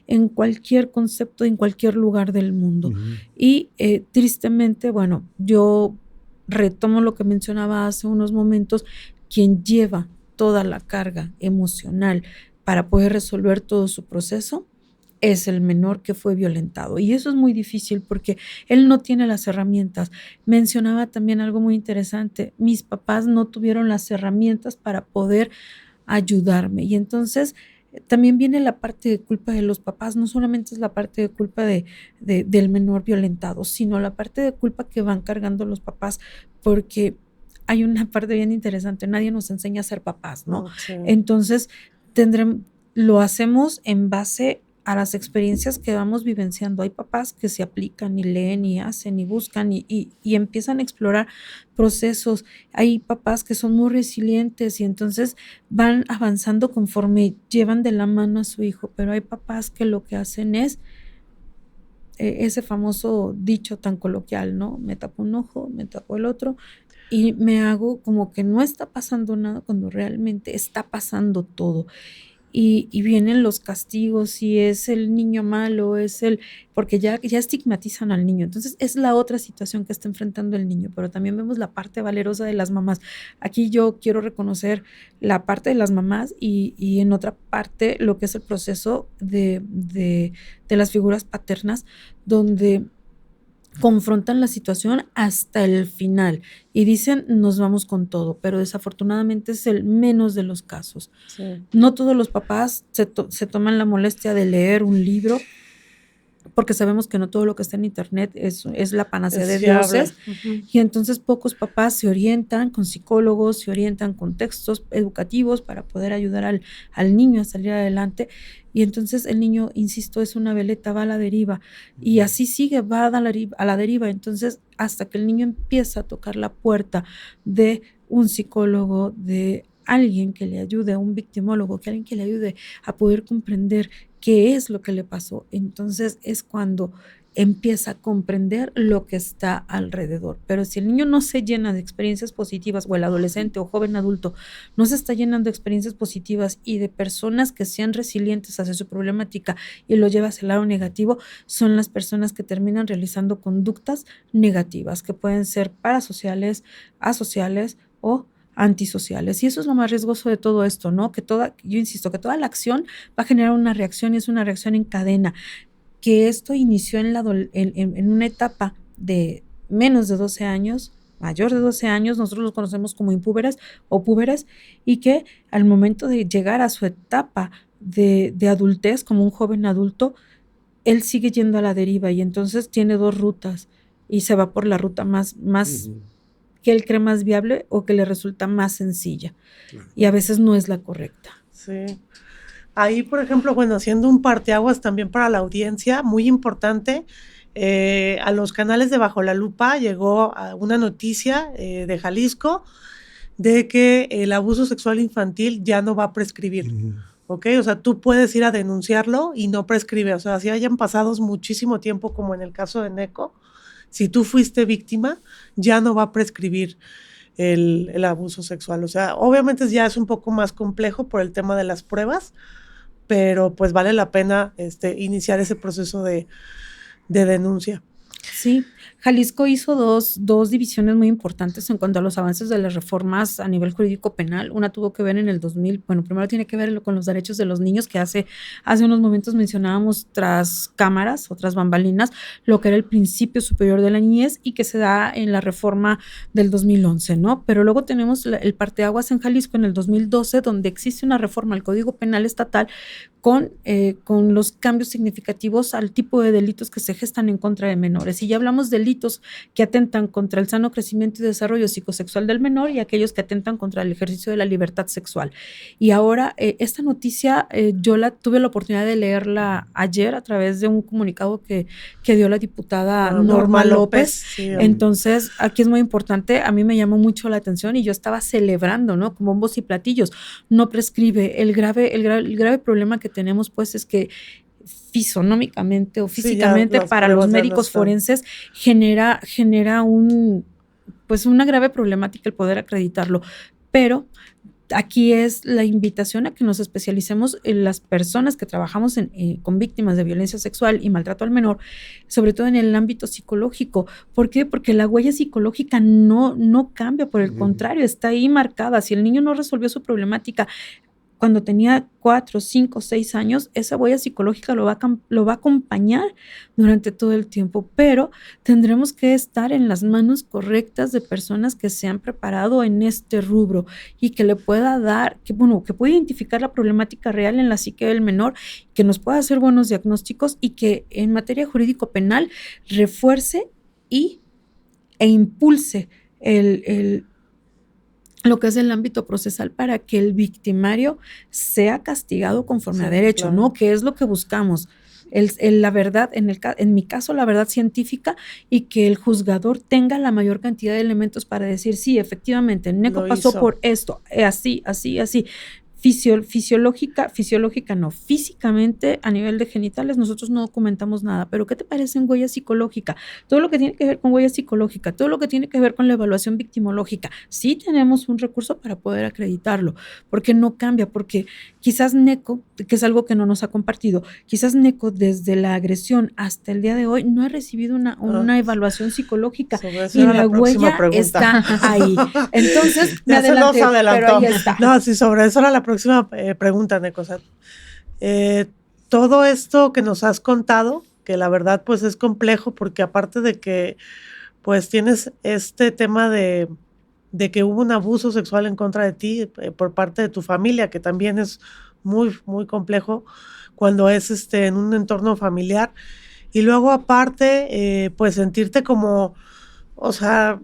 en cualquier concepto, en cualquier lugar del mundo. Y tristemente, bueno, yo retomo lo que mencionaba hace unos momentos, quien lleva toda la carga emocional para poder resolver todo su proceso es el menor que fue violentado. Y eso es muy difícil porque él no tiene las herramientas. Mencionaba también algo muy interesante. Mis papás no tuvieron las herramientas para poder ayudarme. Y entonces también viene la parte de culpa de los papás. No solamente es la parte de culpa del menor violentado, sino la parte de culpa que van cargando los papás, porque hay una parte bien interesante. Nadie nos enseña a ser papás, ¿no? Sí. Entonces lo hacemos en base a las experiencias que vamos vivenciando. Hay papás que se aplican y leen y hacen y buscan y empiezan a explorar procesos. Hay papás que son muy resilientes y entonces van avanzando conforme llevan de la mano a su hijo, pero hay papás que lo que hacen es ese famoso dicho tan coloquial, ¿no? Me tapo un ojo, me tapo el otro y me hago como que no está pasando nada cuando realmente está pasando todo. Y vienen los castigos, si es el niño malo, porque ya estigmatizan al niño. Entonces es la otra situación que está enfrentando el niño, pero también vemos la parte valerosa de las mamás. Aquí yo quiero reconocer la parte de las mamás y en otra parte lo que es el proceso de las figuras paternas, donde confrontan la situación hasta el final y dicen nos vamos con todo, pero desafortunadamente es el menos de los casos. Sí. No todos los papás se toman la molestia de leer un libro, porque sabemos que no todo lo que está en internet es la panacea de dioses. Y entonces pocos papás se orientan con psicólogos, se orientan con textos educativos para poder ayudar al niño a salir adelante. Y entonces el niño, insisto, es una veleta, va a la deriva, y así sigue, va a la deriva. Entonces, hasta que el niño empieza a tocar la puerta de un psicólogo, de alguien que le ayude, a un victimólogo, que alguien que le ayude a poder comprender qué es lo que le pasó, entonces es cuando empieza a comprender lo que está alrededor. Pero si el niño no se llena de experiencias positivas, o el adolescente o joven adulto no se está llenando de experiencias positivas y de personas que sean resilientes hacia su problemática y lo lleva hacia el lado negativo, son las personas que terminan realizando conductas negativas, que pueden ser parasociales, asociales o antisociales. Y eso es lo más riesgoso de todo esto, ¿no? Yo insisto, que toda la acción va a generar una reacción, y es una reacción en cadena. Que esto inició en una etapa de menos de 12 años, mayor de 12 años, nosotros los conocemos como impúberes o púberes, y que al momento de llegar a su etapa de adultez, como un joven adulto, él sigue yendo a la deriva, y entonces tiene 2 rutas y se va por la ruta más que él cree más viable o que le resulta más sencilla. Y a veces no es la correcta. Sí. Ahí, por ejemplo, bueno, haciendo un parteaguas también para la audiencia, muy importante, a los canales de Bajo la Lupa llegó una noticia de Jalisco de que el abuso sexual infantil ya no va a prescribir. ¿ok? O sea, tú puedes ir a denunciarlo y no prescribe. O sea, si hayan pasado muchísimo tiempo, como en el caso de Neco, si tú fuiste víctima, ya no va a prescribir el abuso sexual. O sea, obviamente ya es un poco más complejo por el tema de las pruebas, pero pues vale la pena iniciar ese proceso de denuncia. Sí, Jalisco hizo dos divisiones muy importantes en cuanto a los avances de las reformas a nivel jurídico penal. Una tuvo que ver en el 2000, bueno, primero tiene que ver con los derechos de los niños, que hace unos momentos mencionábamos tras cámaras, otras bambalinas, lo que era el principio superior de la niñez y que se da en la reforma del 2011, ¿no? Pero luego tenemos el parteaguas en Jalisco en el 2012, donde existe una reforma al Código Penal estatal con los cambios significativos al tipo de delitos que se gestan en contra de menores. Y ya hablamos de delitos que atentan contra el sano crecimiento y desarrollo psicosexual del menor y aquellos que atentan contra el ejercicio de la libertad sexual. Y ahora, esta noticia yo tuve la oportunidad de leerla ayer a través de un comunicado que dio la diputada Norma López. Sí, entonces, aquí es muy importante, a mí me llamó mucho la atención y yo estaba celebrando, ¿no? Con bombos y platillos. No prescribe. El grave problema que tenemos, pues, es que fisonómicamente o físicamente para los médicos forenses genera una grave problemática el poder acreditarlo. Pero aquí es la invitación a que nos especialicemos en las personas que trabajamos con víctimas de violencia sexual y maltrato al menor, sobre todo en el ámbito psicológico. ¿Por qué? Porque la huella psicológica no cambia, por el contrario, está ahí marcada. Si el niño no resolvió su problemática cuando tenía 4, 5, 6 años, esa huella psicológica lo va a acompañar durante todo el tiempo, pero tendremos que estar en las manos correctas de personas que se han preparado en este rubro y que le pueda dar, que pueda identificar la problemática real en la psique del menor, que nos pueda hacer buenos diagnósticos y que en materia jurídico penal refuerce e impulse lo que es el ámbito procesal para que el victimario sea castigado conforme a derecho, claro. ¿No? Que es lo que buscamos. La verdad, en mi caso, la verdad científica y que el juzgador tenga la mayor cantidad de elementos para decir, sí, efectivamente, Neco pasó por esto, así. Físicamente a nivel de genitales nosotros no documentamos nada, pero ¿qué te parece en huella psicológica? Todo lo que tiene que ver con huella psicológica, todo lo que tiene que ver con la evaluación victimológica, sí tenemos un recurso para poder acreditarlo, porque no cambia, porque quizás Neco, que es algo que no nos ha compartido, quizás Neco desde la agresión hasta el día de hoy no ha recibido una evaluación psicológica y la huella está ahí. Entonces, me adelanté, pero ahí está. No, sí, sobre eso era la próxima pregunta, Neco. O sea, todo esto que nos has contado, que la verdad pues es complejo, porque aparte de que pues tienes este tema de que hubo un abuso sexual en contra de ti por parte de tu familia, que también es muy, muy complejo cuando es en un entorno familiar, y luego aparte pues sentirte como, o sea,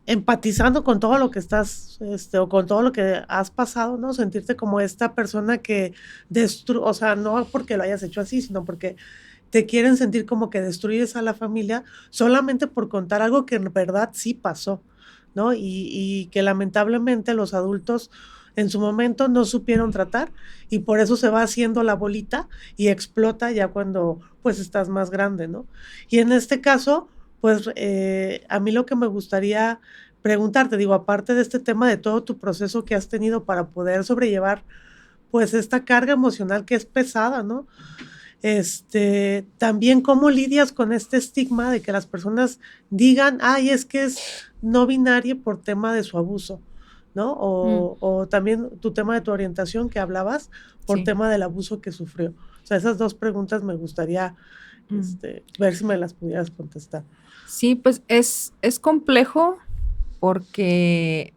empatizando con todo lo que estás, o con todo lo que has pasado, ¿no? Sentirte como esta persona que o sea, no porque lo hayas hecho así, sino porque te quieren sentir como que destruyes a la familia solamente por contar algo que en verdad sí pasó, ¿no? Y que lamentablemente los adultos en su momento no supieron tratar y por eso se va haciendo la bolita y explota ya cuando pues estás más grande, ¿no? Y en este caso, pues a mí lo que me gustaría preguntarte, digo, aparte de este tema de todo tu proceso que has tenido para poder sobrellevar pues esta carga emocional que es pesada, ¿no? También cómo lidias con este estigma de que las personas digan, ay, es que es no binaria por tema de su abuso, ¿no? O también tu tema de tu orientación que hablabas por tema del abuso que sufrió. O sea, esas dos preguntas me gustaría ver si me las pudieras contestar. Sí, pues es complejo porque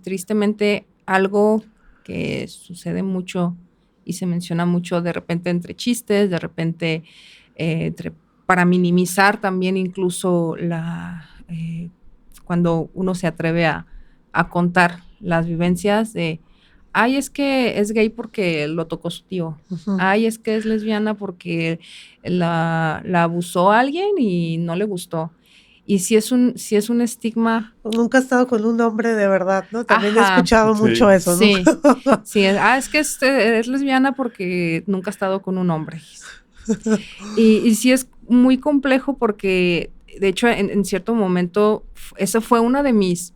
tristemente algo que sucede mucho y se menciona mucho de repente entre chistes, de repente para minimizar también incluso cuando uno se atreve a contar las vivencias de, ay, es que es gay porque lo tocó su tío, ay, es que es lesbiana porque la abusó a alguien y no le gustó. Y sí es un estigma. Nunca he estado con un hombre de verdad, ¿no? También he Ajá. escuchado Sí. mucho eso, ¿no? Sí, sí. Es que es lesbiana porque nunca ha estado con un hombre. Y sí es muy complejo porque, de hecho, en cierto momento, eso fue uno de mis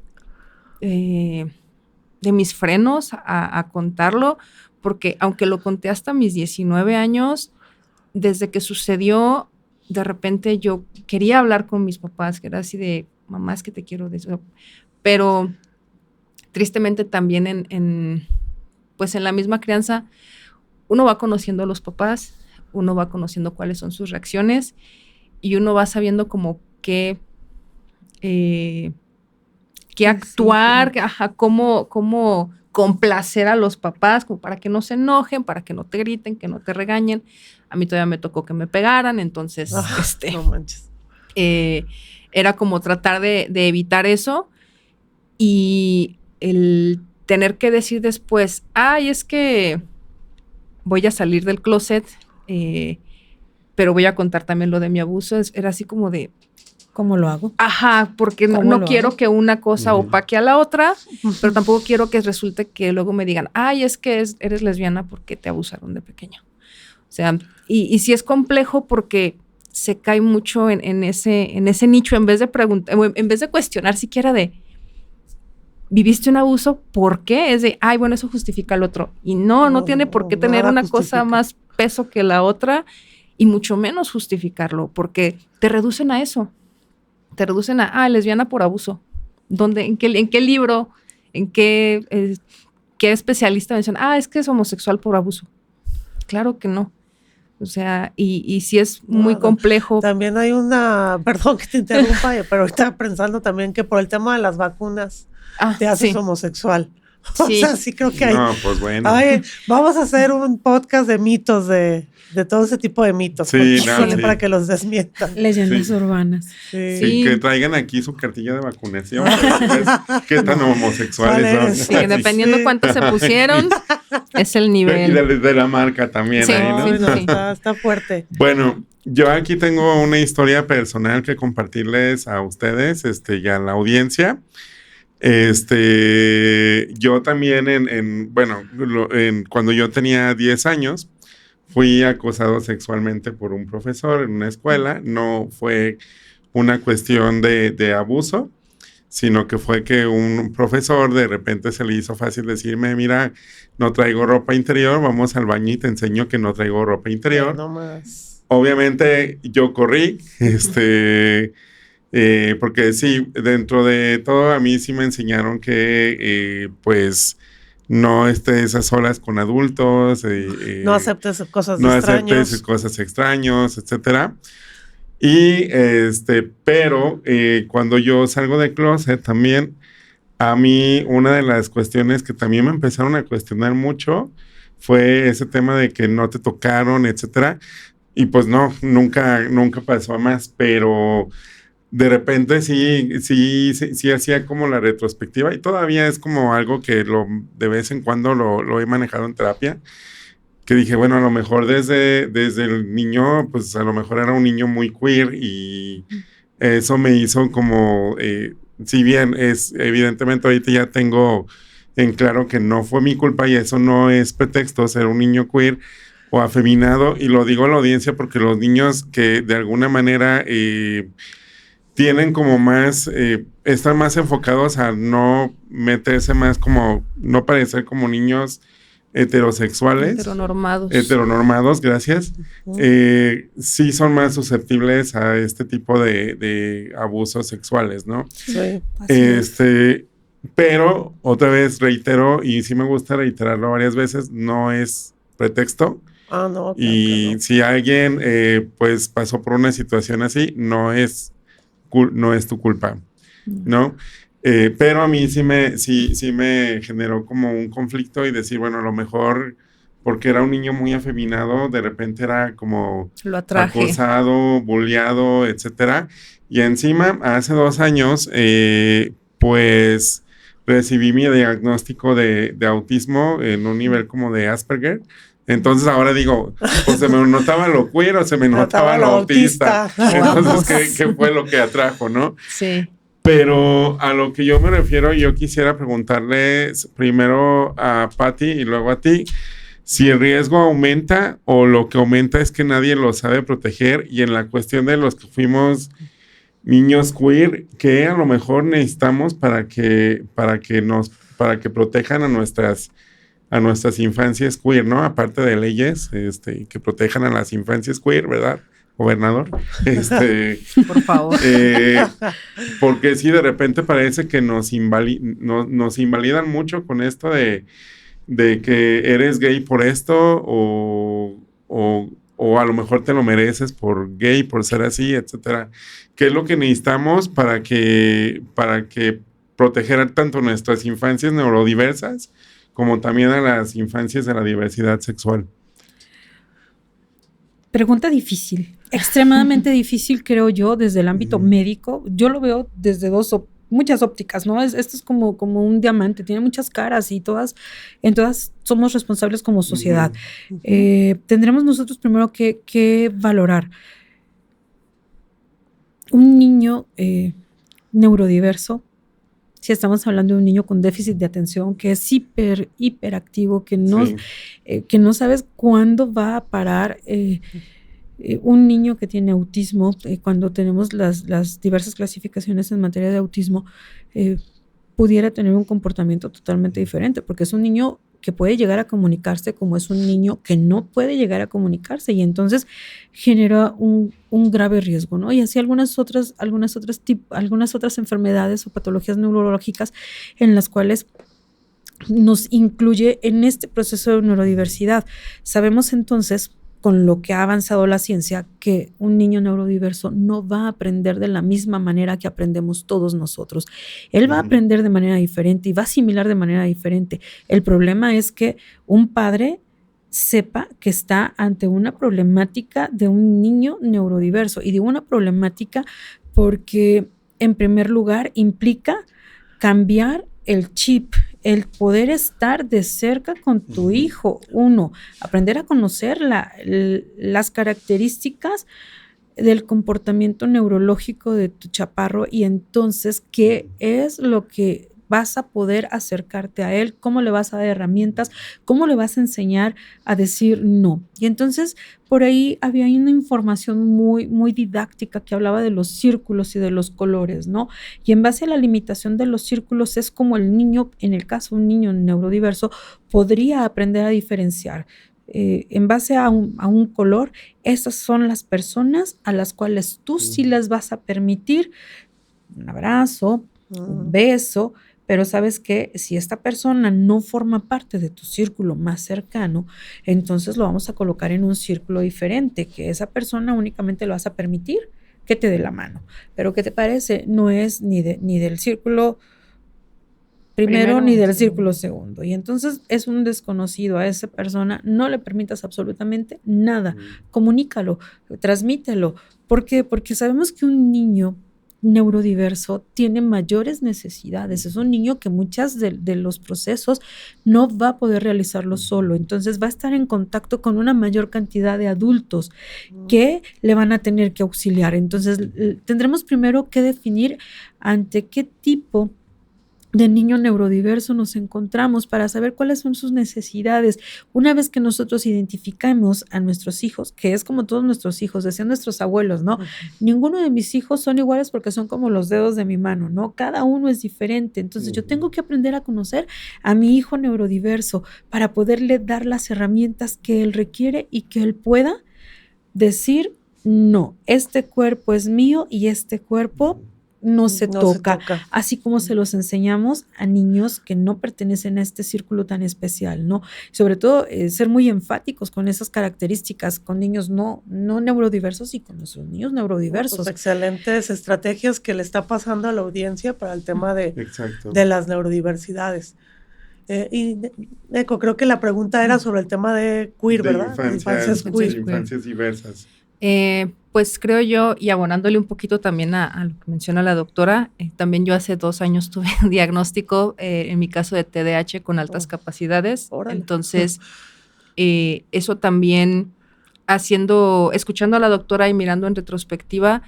frenos a contarlo, porque aunque lo conté hasta mis 19 años, desde que sucedió, de repente yo quería hablar con mis papás, que era así de, mamá, es que te quiero de eso. Pero tristemente también pues en la misma crianza, uno va conociendo a los papás, uno va conociendo cuáles son sus reacciones y uno va sabiendo como qué actuar, cómo complacer a los papás, como para que no se enojen, para que no te griten, que no te regañen. A mí todavía me tocó que me pegaran, entonces No manches. era como tratar de evitar eso y el tener que decir después, es que voy a salir del closet, pero voy a contar también lo de mi abuso. Era así como de, ¿cómo lo hago? ajá, porque no quiero que una cosa opaque a la otra, pero tampoco quiero que resulte que luego me digan, es que eres lesbiana porque te abusaron de pequeño. O sea, y sí es complejo porque se cae mucho en ese nicho, en vez de preguntar, en vez de cuestionar siquiera de, ¿viviste un abuso? ¿Por qué? Es de, bueno, eso justifica el otro. Y no tiene por qué tener una cosa más peso que la otra y mucho menos justificarlo, porque te reducen a eso. Te reducen a, lesbiana por abuso. ¿Dónde? ¿En qué libro? ¿En qué especialista menciona? Es que es homosexual por abuso. Claro que no. O sea, y sí es muy complejo. También hay perdón que te interrumpa, pero estaba pensando también que por el tema de las vacunas te haces homosexual. O sea, sí creo que hay. No, pues bueno. Vamos a hacer un podcast de mitos, de todo ese tipo de mitos. Sí, para que los desmientan. Leyendas urbanas. Sí, que traigan aquí su cartilla de vacunación. ¿Qué tan homosexuales son? Sí, dependiendo cuánto se pusieron, es el nivel. Y de la marca también. Sí, ahí, ¿no? Está fuerte. Bueno, yo aquí tengo una historia personal que compartirles a ustedes y a la audiencia. Yo también cuando yo tenía 10 años, fui acosado sexualmente por un profesor en una escuela. No fue una cuestión de abuso, sino que fue que un profesor de repente se le hizo fácil decirme, mira, no traigo ropa interior, vamos al baño y te enseño que no traigo ropa interior. No más. Obviamente yo corrí, porque sí, dentro de todo a mí sí me enseñaron que pues no estés a solas con adultos. No aceptes cosas no extraños. No aceptes cosas extraños, etcétera. Y pero cuando yo salgo de closet también, a mí una de las cuestiones que también me empezaron a cuestionar mucho fue ese tema de que no te tocaron, etcétera. Y pues no, nunca pasó a más, pero de repente sí hacía como la retrospectiva y todavía es como algo que de vez en cuando lo he manejado en terapia, que dije, bueno, a lo mejor desde el niño, pues a lo mejor era un niño muy queer y eso me hizo como, si bien evidentemente ahorita ya tengo en claro que no fue mi culpa y eso no es pretexto ser un niño queer o afeminado, y lo digo a la audiencia porque los niños que de alguna manera tienen como más, están más enfocados a no meterse más como, no parecer como niños heterosexuales. Heteronormados, gracias. Sí son más susceptibles a este tipo de abusos sexuales, ¿no? Sí. Pero otra vez reitero, y sí me gusta reiterarlo varias veces, no es pretexto. No. Y no. si alguien pues pasó por una situación así, no es tu culpa, ¿no? Pero a mí sí me generó como un conflicto y decir, bueno, a lo mejor porque era un niño muy afeminado, de repente era como acosado, bulleado, etcétera. Y encima, hace 2 años, pues recibí mi diagnóstico de autismo en un nivel como de Asperger. Entonces ahora digo, pues se me notaba lo queer o se me notaba lo autista. Entonces, ¿qué fue lo que atrajo, no? Sí. Pero a lo que yo me refiero, yo quisiera preguntarles primero a Patti y luego a ti, si el riesgo aumenta o lo que aumenta es que nadie lo sabe proteger, y en la cuestión de los que fuimos niños queer, ¿qué a lo mejor necesitamos para que protejan a nuestras infancias queer, ¿no? Aparte de leyes, que protejan a las infancias queer, ¿verdad, gobernador? Por favor. Porque sí, de repente parece que nos invalidan mucho con esto de que eres gay por esto o a lo mejor te lo mereces por gay, por ser así, etcétera. ¿Qué es lo que necesitamos para que proteger tanto nuestras infancias neurodiversas como también a las infancias de la diversidad sexual? Pregunta difícil, extremadamente difícil, creo yo, desde el ámbito médico. Yo lo veo desde muchas ópticas, ¿no? Esto es como un diamante, tiene muchas caras y en todas somos responsables como sociedad. Tendremos nosotros primero que valorar un niño neurodiverso. Si estamos hablando de un niño con déficit de atención, que es hiperactivo, que no sabes cuándo va a parar. Un niño que tiene autismo, cuando tenemos las diversas clasificaciones en materia de autismo, pudiera tener un comportamiento totalmente diferente, porque es un niño que puede llegar a comunicarse como es un niño que no puede llegar a comunicarse, y entonces genera un grave riesgo, ¿no? Y así algunas otras enfermedades o patologías neurológicas en las cuales nos incluye en este proceso de neurodiversidad. Sabemos entonces, con lo que ha avanzado la ciencia, que un niño neurodiverso no va a aprender de la misma manera que aprendemos todos nosotros. Él va a aprender de manera diferente y va a asimilar de manera diferente. El problema es que un padre sepa que está ante una problemática de un niño neurodiverso, y digo una problemática porque en primer lugar implica cambiar el chip, el poder estar de cerca con tu hijo. Uno, aprender a conocer las características del comportamiento neurológico de tu chaparro, y entonces qué es lo que vas a poder acercarte a él, cómo le vas a dar herramientas, cómo le vas a enseñar a decir no. Y entonces por ahí había una información muy, muy didáctica que hablaba de los círculos y de los colores, ¿no? Y en base a la limitación de los círculos es como el niño, en el caso de un niño neurodiverso, podría aprender a diferenciar. En base a un color, esas son las personas a las cuales tú sí les vas a permitir un abrazo, un beso, pero sabes que si esta persona no forma parte de tu círculo más cercano, entonces lo vamos a colocar en un círculo diferente, que esa persona únicamente lo vas a permitir que te dé la mano. Pero ¿qué te parece? No es ni del círculo primero ni del círculo segundo. Y entonces es un desconocido. A esa persona no le permitas absolutamente nada. Comunícalo, transmítelo. ¿Por qué? Porque sabemos que un niño neurodiverso tiene mayores necesidades. Es un niño que muchas de los procesos no va a poder realizarlo solo. Entonces va a estar en contacto con una mayor cantidad de adultos que le van a tener que auxiliar. Entonces tendremos primero que definir ante qué tipo de niño neurodiverso nos encontramos para saber cuáles son sus necesidades. Una vez que nosotros identificamos a nuestros hijos, que es como todos nuestros hijos, decían nuestros abuelos, ¿no? Ninguno de mis hijos son iguales porque son como los dedos de mi mano, ¿no? Cada uno es diferente. Entonces yo tengo que aprender a conocer a mi hijo neurodiverso para poderle dar las herramientas que él requiere y que él pueda decir, no, este cuerpo es mío y este cuerpo no se toca, así como se los enseñamos a niños que no pertenecen a este círculo tan especial, ¿no? Sobre todo ser muy enfáticos con esas características, con niños no neurodiversos y con nuestros niños neurodiversos. Pues excelentes estrategias que le está pasando a la audiencia para el tema de las neurodiversidades. Y Neco, creo que la pregunta era sobre el tema de queer, ¿verdad? Infancias diversas. Pues creo yo, y abonándole un poquito también a lo que menciona la doctora, también yo hace 2 años tuve un diagnóstico, en mi caso de TDAH con altas capacidades. Órale. Entonces, eso también, escuchando a la doctora y mirando en retrospectiva,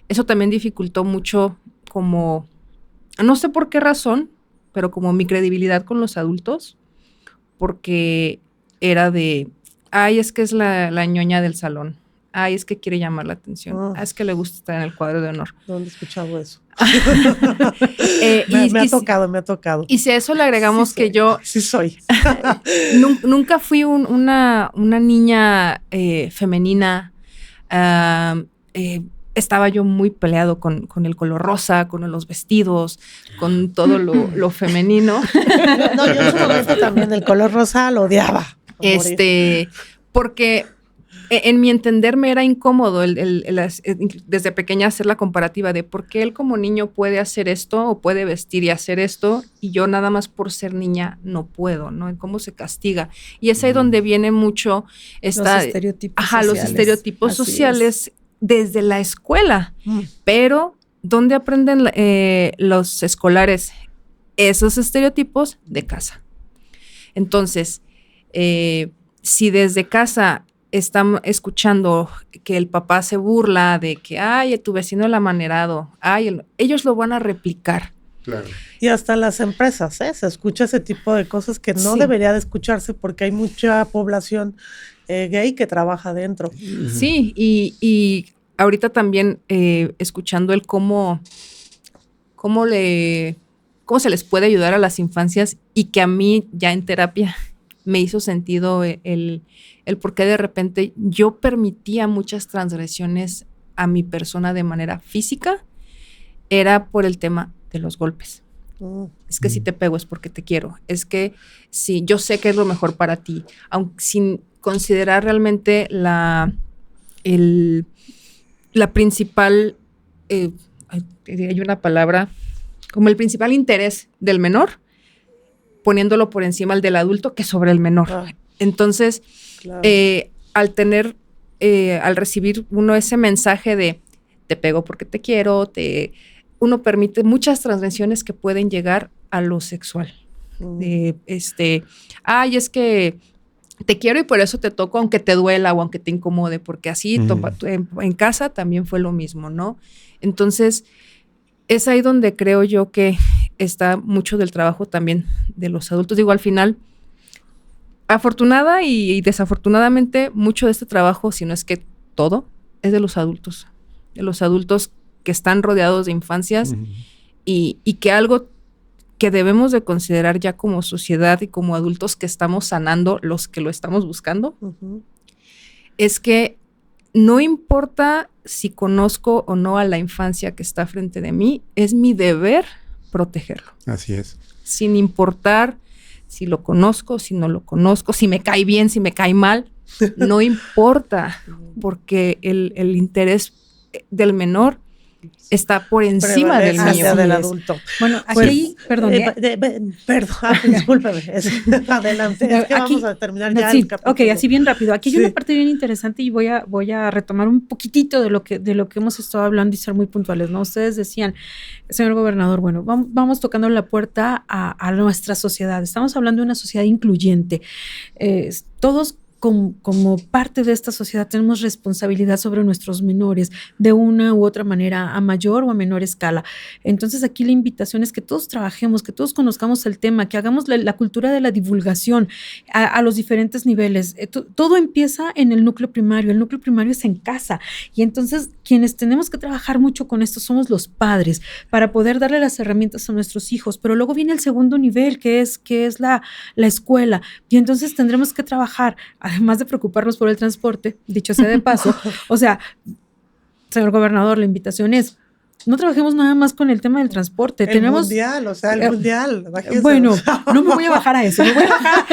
eso también dificultó mucho como, no sé por qué razón, pero como mi credibilidad con los adultos, porque era de, ay, es que es la ñoña del salón. Ay, es que quiere llamar la atención. Es que le gusta estar en el cuadro de honor. ¿Dónde he escuchado eso? Me ha tocado. Y si a eso le agregamos sí que yo... Sí soy. nunca fui una niña femenina. Estaba yo muy peleado con el color rosa, con los vestidos, con todo lo femenino. No, yo en su momento también el color rosa lo odiaba. Porque en mi entender me era incómodo desde pequeña hacer la comparativa de por qué él como niño puede hacer esto o puede vestir y hacer esto y yo nada más por ser niña no puedo, ¿no? En cómo se castiga. Y es ahí donde viene mucho los estereotipos sociales. Los estereotipos sociales desde la escuela. Pero ¿dónde aprenden los escolares esos estereotipos? De casa. Entonces, si desde casa están escuchando que el papá se burla de que, ay, tu vecino el amanerado, ay, ellos lo van a replicar. Claro. Y hasta las empresas, se escucha ese tipo de cosas que no debería de escucharse porque hay mucha población gay que trabaja dentro. Sí, y ahorita también escuchando el cómo se les puede ayudar a las infancias y que a mí ya en terapia me hizo sentido el por qué de repente yo permitía muchas transgresiones a mi persona de manera física, era por el tema de los golpes. Es que si te pego es porque te quiero. Es que si yo sé que es lo mejor para ti, aunque sin considerar realmente la principal, hay una palabra, como el principal interés del menor, poniéndolo por encima del adulto que sobre el menor. Entonces, claro. Al recibir uno ese mensaje de te pego porque te quiero, uno permite muchas transgresiones que pueden llegar a lo sexual. Ay, es que te quiero y por eso te toco aunque te duela o aunque te incomode, porque así en casa también fue lo mismo, ¿no? Entonces, es ahí donde creo yo que está mucho del trabajo también de los adultos. Digo, al final, afortunada y desafortunadamente, mucho de este trabajo, si no es que todo, es de los adultos que están rodeados de infancias y que algo que debemos de considerar ya como sociedad y como adultos que estamos sanando, los que lo estamos buscando, es que no importa si conozco o no a la infancia que está frente de mí, es mi deber protegerlo. Así es. Sin importar si lo conozco, si no lo conozco, si me cae bien, si me cae mal, no importa, porque el interés del menor está por encima del mío. Del adulto. Bueno, aquí, perdón. Discúlpeme. Adelante. Es que vamos a terminar ya el capítulo. Ok, así bien rápido. Aquí hay una parte bien interesante y voy a retomar un poquitito de lo que hemos estado hablando y ser muy puntuales, ¿no? Ustedes decían, señor gobernador, bueno, vamos tocando la puerta a nuestra sociedad. Estamos hablando de una sociedad incluyente. Todos como parte de esta sociedad tenemos responsabilidad sobre nuestros menores de una u otra manera, a mayor o a menor escala. Entonces aquí la invitación es que todos trabajemos, que todos conozcamos el tema, que hagamos la cultura de la divulgación a los diferentes niveles. Todo empieza en el núcleo primario. El núcleo primario es en casa y entonces quienes tenemos que trabajar mucho con esto somos los padres para poder darle las herramientas a nuestros hijos, pero luego viene el segundo nivel que es la escuela y entonces tendremos que trabajar, además de preocuparnos por el transporte, dicho sea de paso, o sea, señor gobernador, la invitación es no trabajemos nada más con el tema del transporte. El mundial, o sea, el mundial. Bájese. Bueno, no me voy a bajar a eso. Me voy a bajar.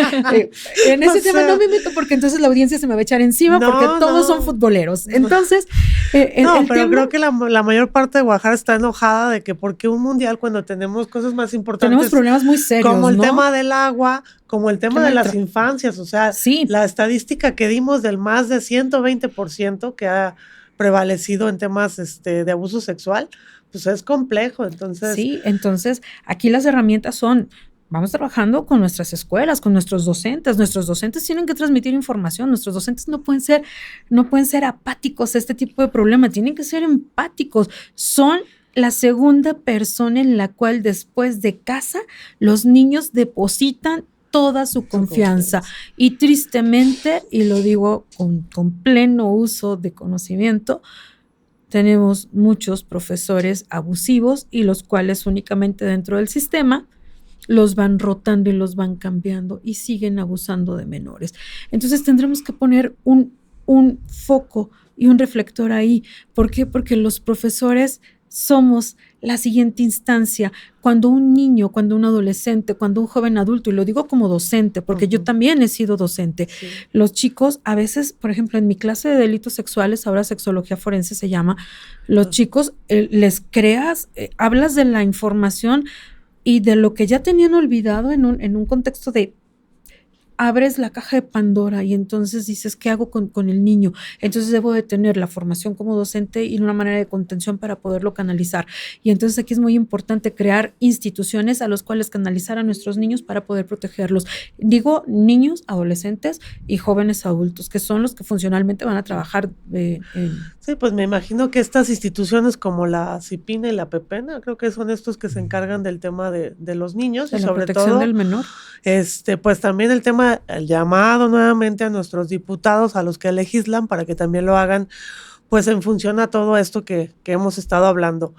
En ese tema no me meto porque entonces la audiencia se me va a echar encima porque todos son futboleros. Entonces, pero creo que la mayor parte de Guadalajara está enojada de que por qué un mundial cuando tenemos cosas más importantes. Tenemos problemas muy serios, como el tema del agua, como el tema de las infancias. O sea, sí. La estadística que dimos del más de 120% que ha prevalecido en temas de abuso sexual, pues es complejo, entonces. Sí, entonces aquí las herramientas son, vamos trabajando con nuestras escuelas, con nuestros docentes tienen que transmitir información, nuestros docentes no pueden ser apáticos a este tipo de problema, tienen que ser empáticos, son la segunda persona en la cual después de casa los niños depositan toda su confianza. Y tristemente, y lo digo con pleno uso de conocimiento, tenemos muchos profesores abusivos y los cuales únicamente dentro del sistema los van rotando y los van cambiando y siguen abusando de menores. Entonces tendremos que poner un foco y un reflector ahí. ¿Por qué? Porque los profesores somos la siguiente instancia. Cuando un niño, cuando un adolescente, cuando un joven adulto, y lo digo como docente, porque yo también he sido docente, los chicos a veces, por ejemplo, en mi clase de delitos sexuales, ahora sexología forense se llama, los chicos les creas, hablas de la información y de lo que ya tenían olvidado en un contexto de abres la caja de Pandora y entonces dices, ¿qué hago con el niño? Entonces debo de tener la formación como docente y una manera de contención para poderlo canalizar. Y entonces aquí es muy importante crear instituciones a los cuales canalizar a nuestros niños para poder protegerlos. Digo niños, adolescentes y jóvenes adultos, que son los que funcionalmente van a trabajar. Sí, pues me imagino que estas instituciones como la CIPINA y la PEPENA, creo que son estos que se encargan del tema de los niños de y la sobre protección todo del menor. Pues también el tema, el llamado nuevamente a nuestros diputados, a los que legislan, para que también lo hagan pues en función a todo esto que hemos estado hablando.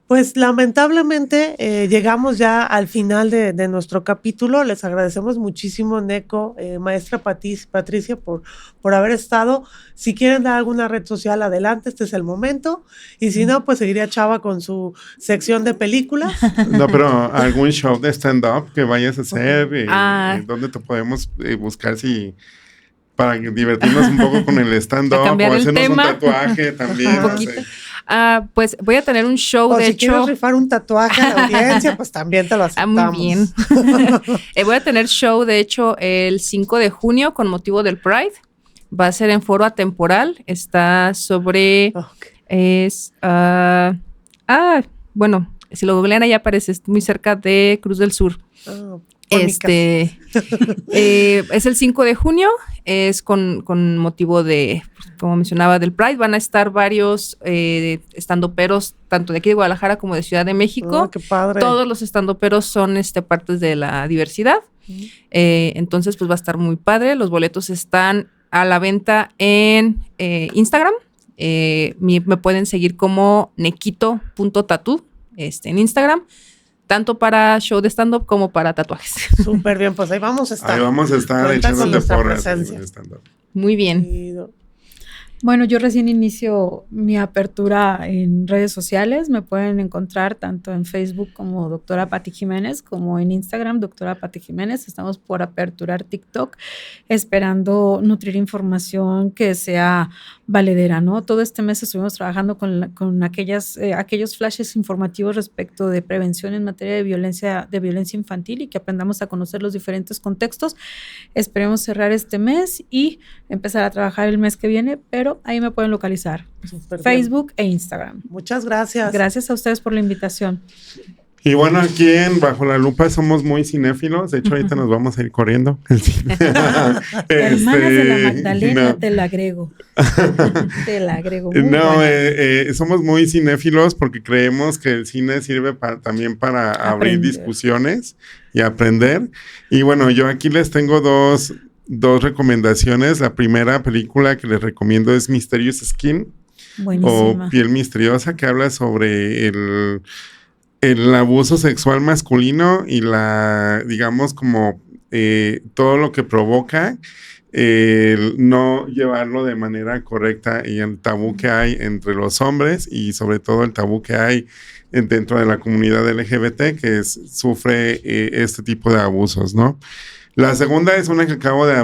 Pues lamentablemente llegamos ya al final de nuestro capítulo. Les agradecemos muchísimo, Neco, maestra Patricia, por haber estado. Si quieren dar alguna red social, adelante, este es el momento. Y si no, pues seguiría Chava con su sección de películas. No, pero algún show de stand-up que vayas a hacer, ¿dónde te podemos buscar para divertirnos un poco con el stand-up o hacernos un tatuaje también? Un poquito. Pues voy a tener un show, o de si hecho. quieres rifar un tatuaje a la audiencia, pues también te lo aceptamos. Muy bien. Voy a tener show, de hecho, el 5 de junio con motivo del Pride. Va a ser en foro atemporal. Está sobre... bueno, si lo googlean ahí aparece, muy cerca de Cruz del Sur. Es el 5 de junio, es con motivo de, como mencionaba, del Pride. Van a estar varios estandoperos, tanto de aquí de Guadalajara como de Ciudad de México. Qué padre. Todos los estandoperos son partes de la diversidad. Entonces, pues va a estar muy padre. Los boletos están a la venta en Instagram. Me pueden seguir como nequito.tattoo en Instagram. Tanto para show de stand-up como para tatuajes. Súper bien, pues ahí vamos a estar. Ahí vamos a estar echándote porras. Muy bien. Bueno, yo recién inicio mi apertura en redes sociales. Me pueden encontrar tanto en Facebook como Doctora Pati Jiménez, como en Instagram, Doctora Pati Jiménez. Estamos por aperturar TikTok, esperando nutrir información que sea valedera, ¿no? Todo este mes estuvimos trabajando con aquellos flashes informativos respecto de prevención en materia de violencia infantil y que aprendamos a conocer los diferentes contextos. Esperemos cerrar este mes y empezar a trabajar el mes que viene, pero ahí me pueden localizar. Facebook e Instagram. Muchas gracias. Gracias a ustedes por la invitación. Y bueno, aquí en Bajo la Lupa somos muy cinéfilos. De hecho, ahorita nos vamos a ir corriendo. Hermanas de la Magdalena, te la agrego. Te la agrego. Somos muy cinéfilos porque creemos que el cine sirve también para abrir discusiones y aprender. Y bueno, yo aquí les tengo dos recomendaciones. La primera película que les recomiendo es Mysterious Skin. Buenísima. O Piel Misteriosa, que habla sobre el abuso sexual masculino y digamos como todo lo que provoca el no llevarlo de manera correcta y el tabú que hay entre los hombres y sobre todo el tabú que hay dentro de la comunidad LGBT que sufre este tipo de abusos, ¿no? La segunda es una que acabo de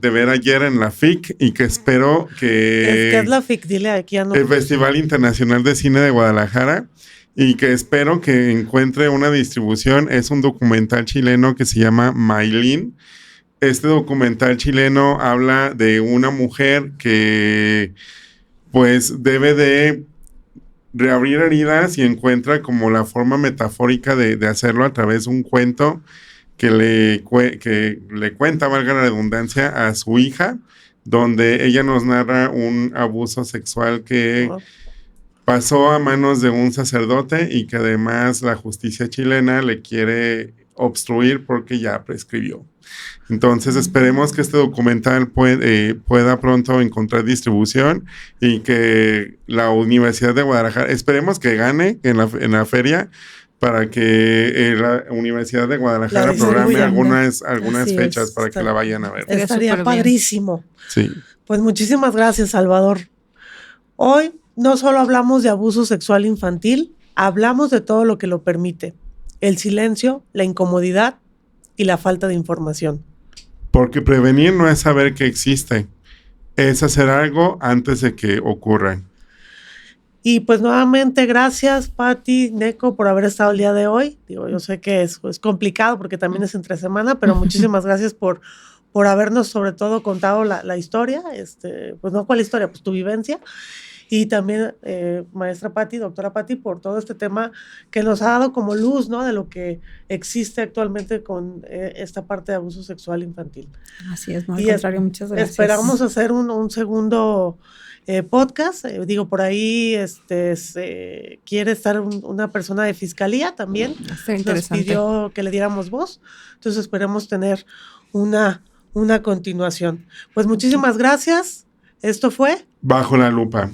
ver ayer en la FIC y que espero que... ¿Qué es la FIC? Dile aquí a el Festival Internacional de Cine de Guadalajara, y que espero que encuentre una distribución. Es un documental chileno que se llama Maylin. Este documental chileno habla de una mujer que pues debe de reabrir heridas y encuentra como la forma metafórica de hacerlo a través de un cuento que le cuenta, valga la redundancia, a su hija, donde ella nos narra un abuso sexual que pasó a manos de un sacerdote y que además la justicia chilena le quiere obstruir porque ya prescribió. Entonces esperemos que este documental pueda pronto encontrar distribución y que la Universidad de Guadalajara, esperemos que gane en la feria, para que la Universidad de Guadalajara programe algunas fechas para que la vayan a ver. Estaría padrísimo. Sí. Pues muchísimas gracias, Salvador. Hoy no solo hablamos de abuso sexual infantil, hablamos de todo lo que lo permite. El silencio, la incomodidad y la falta de información. Porque prevenir no es saber que existe, es hacer algo antes de que ocurra. Y pues nuevamente gracias, Pati, Neco, por haber estado el día de hoy. Digo, yo sé que es complicado porque también es entre semana, pero muchísimas gracias por habernos sobre todo contado la historia, pues no cuál historia, pues tu vivencia. Y también, maestra Pati, doctora Pati, por todo este tema que nos ha dado como luz, ¿no? De lo que existe actualmente con esta parte de abuso sexual infantil. Así es, no, al contrario, muchas gracias. Esperamos hacer un segundo podcast. Digo, por ahí quiere estar una persona de fiscalía también. Nos pidió que le diéramos voz. Entonces esperemos tener una continuación. Pues muchísimas gracias. Esto fue Bajo la Lupa.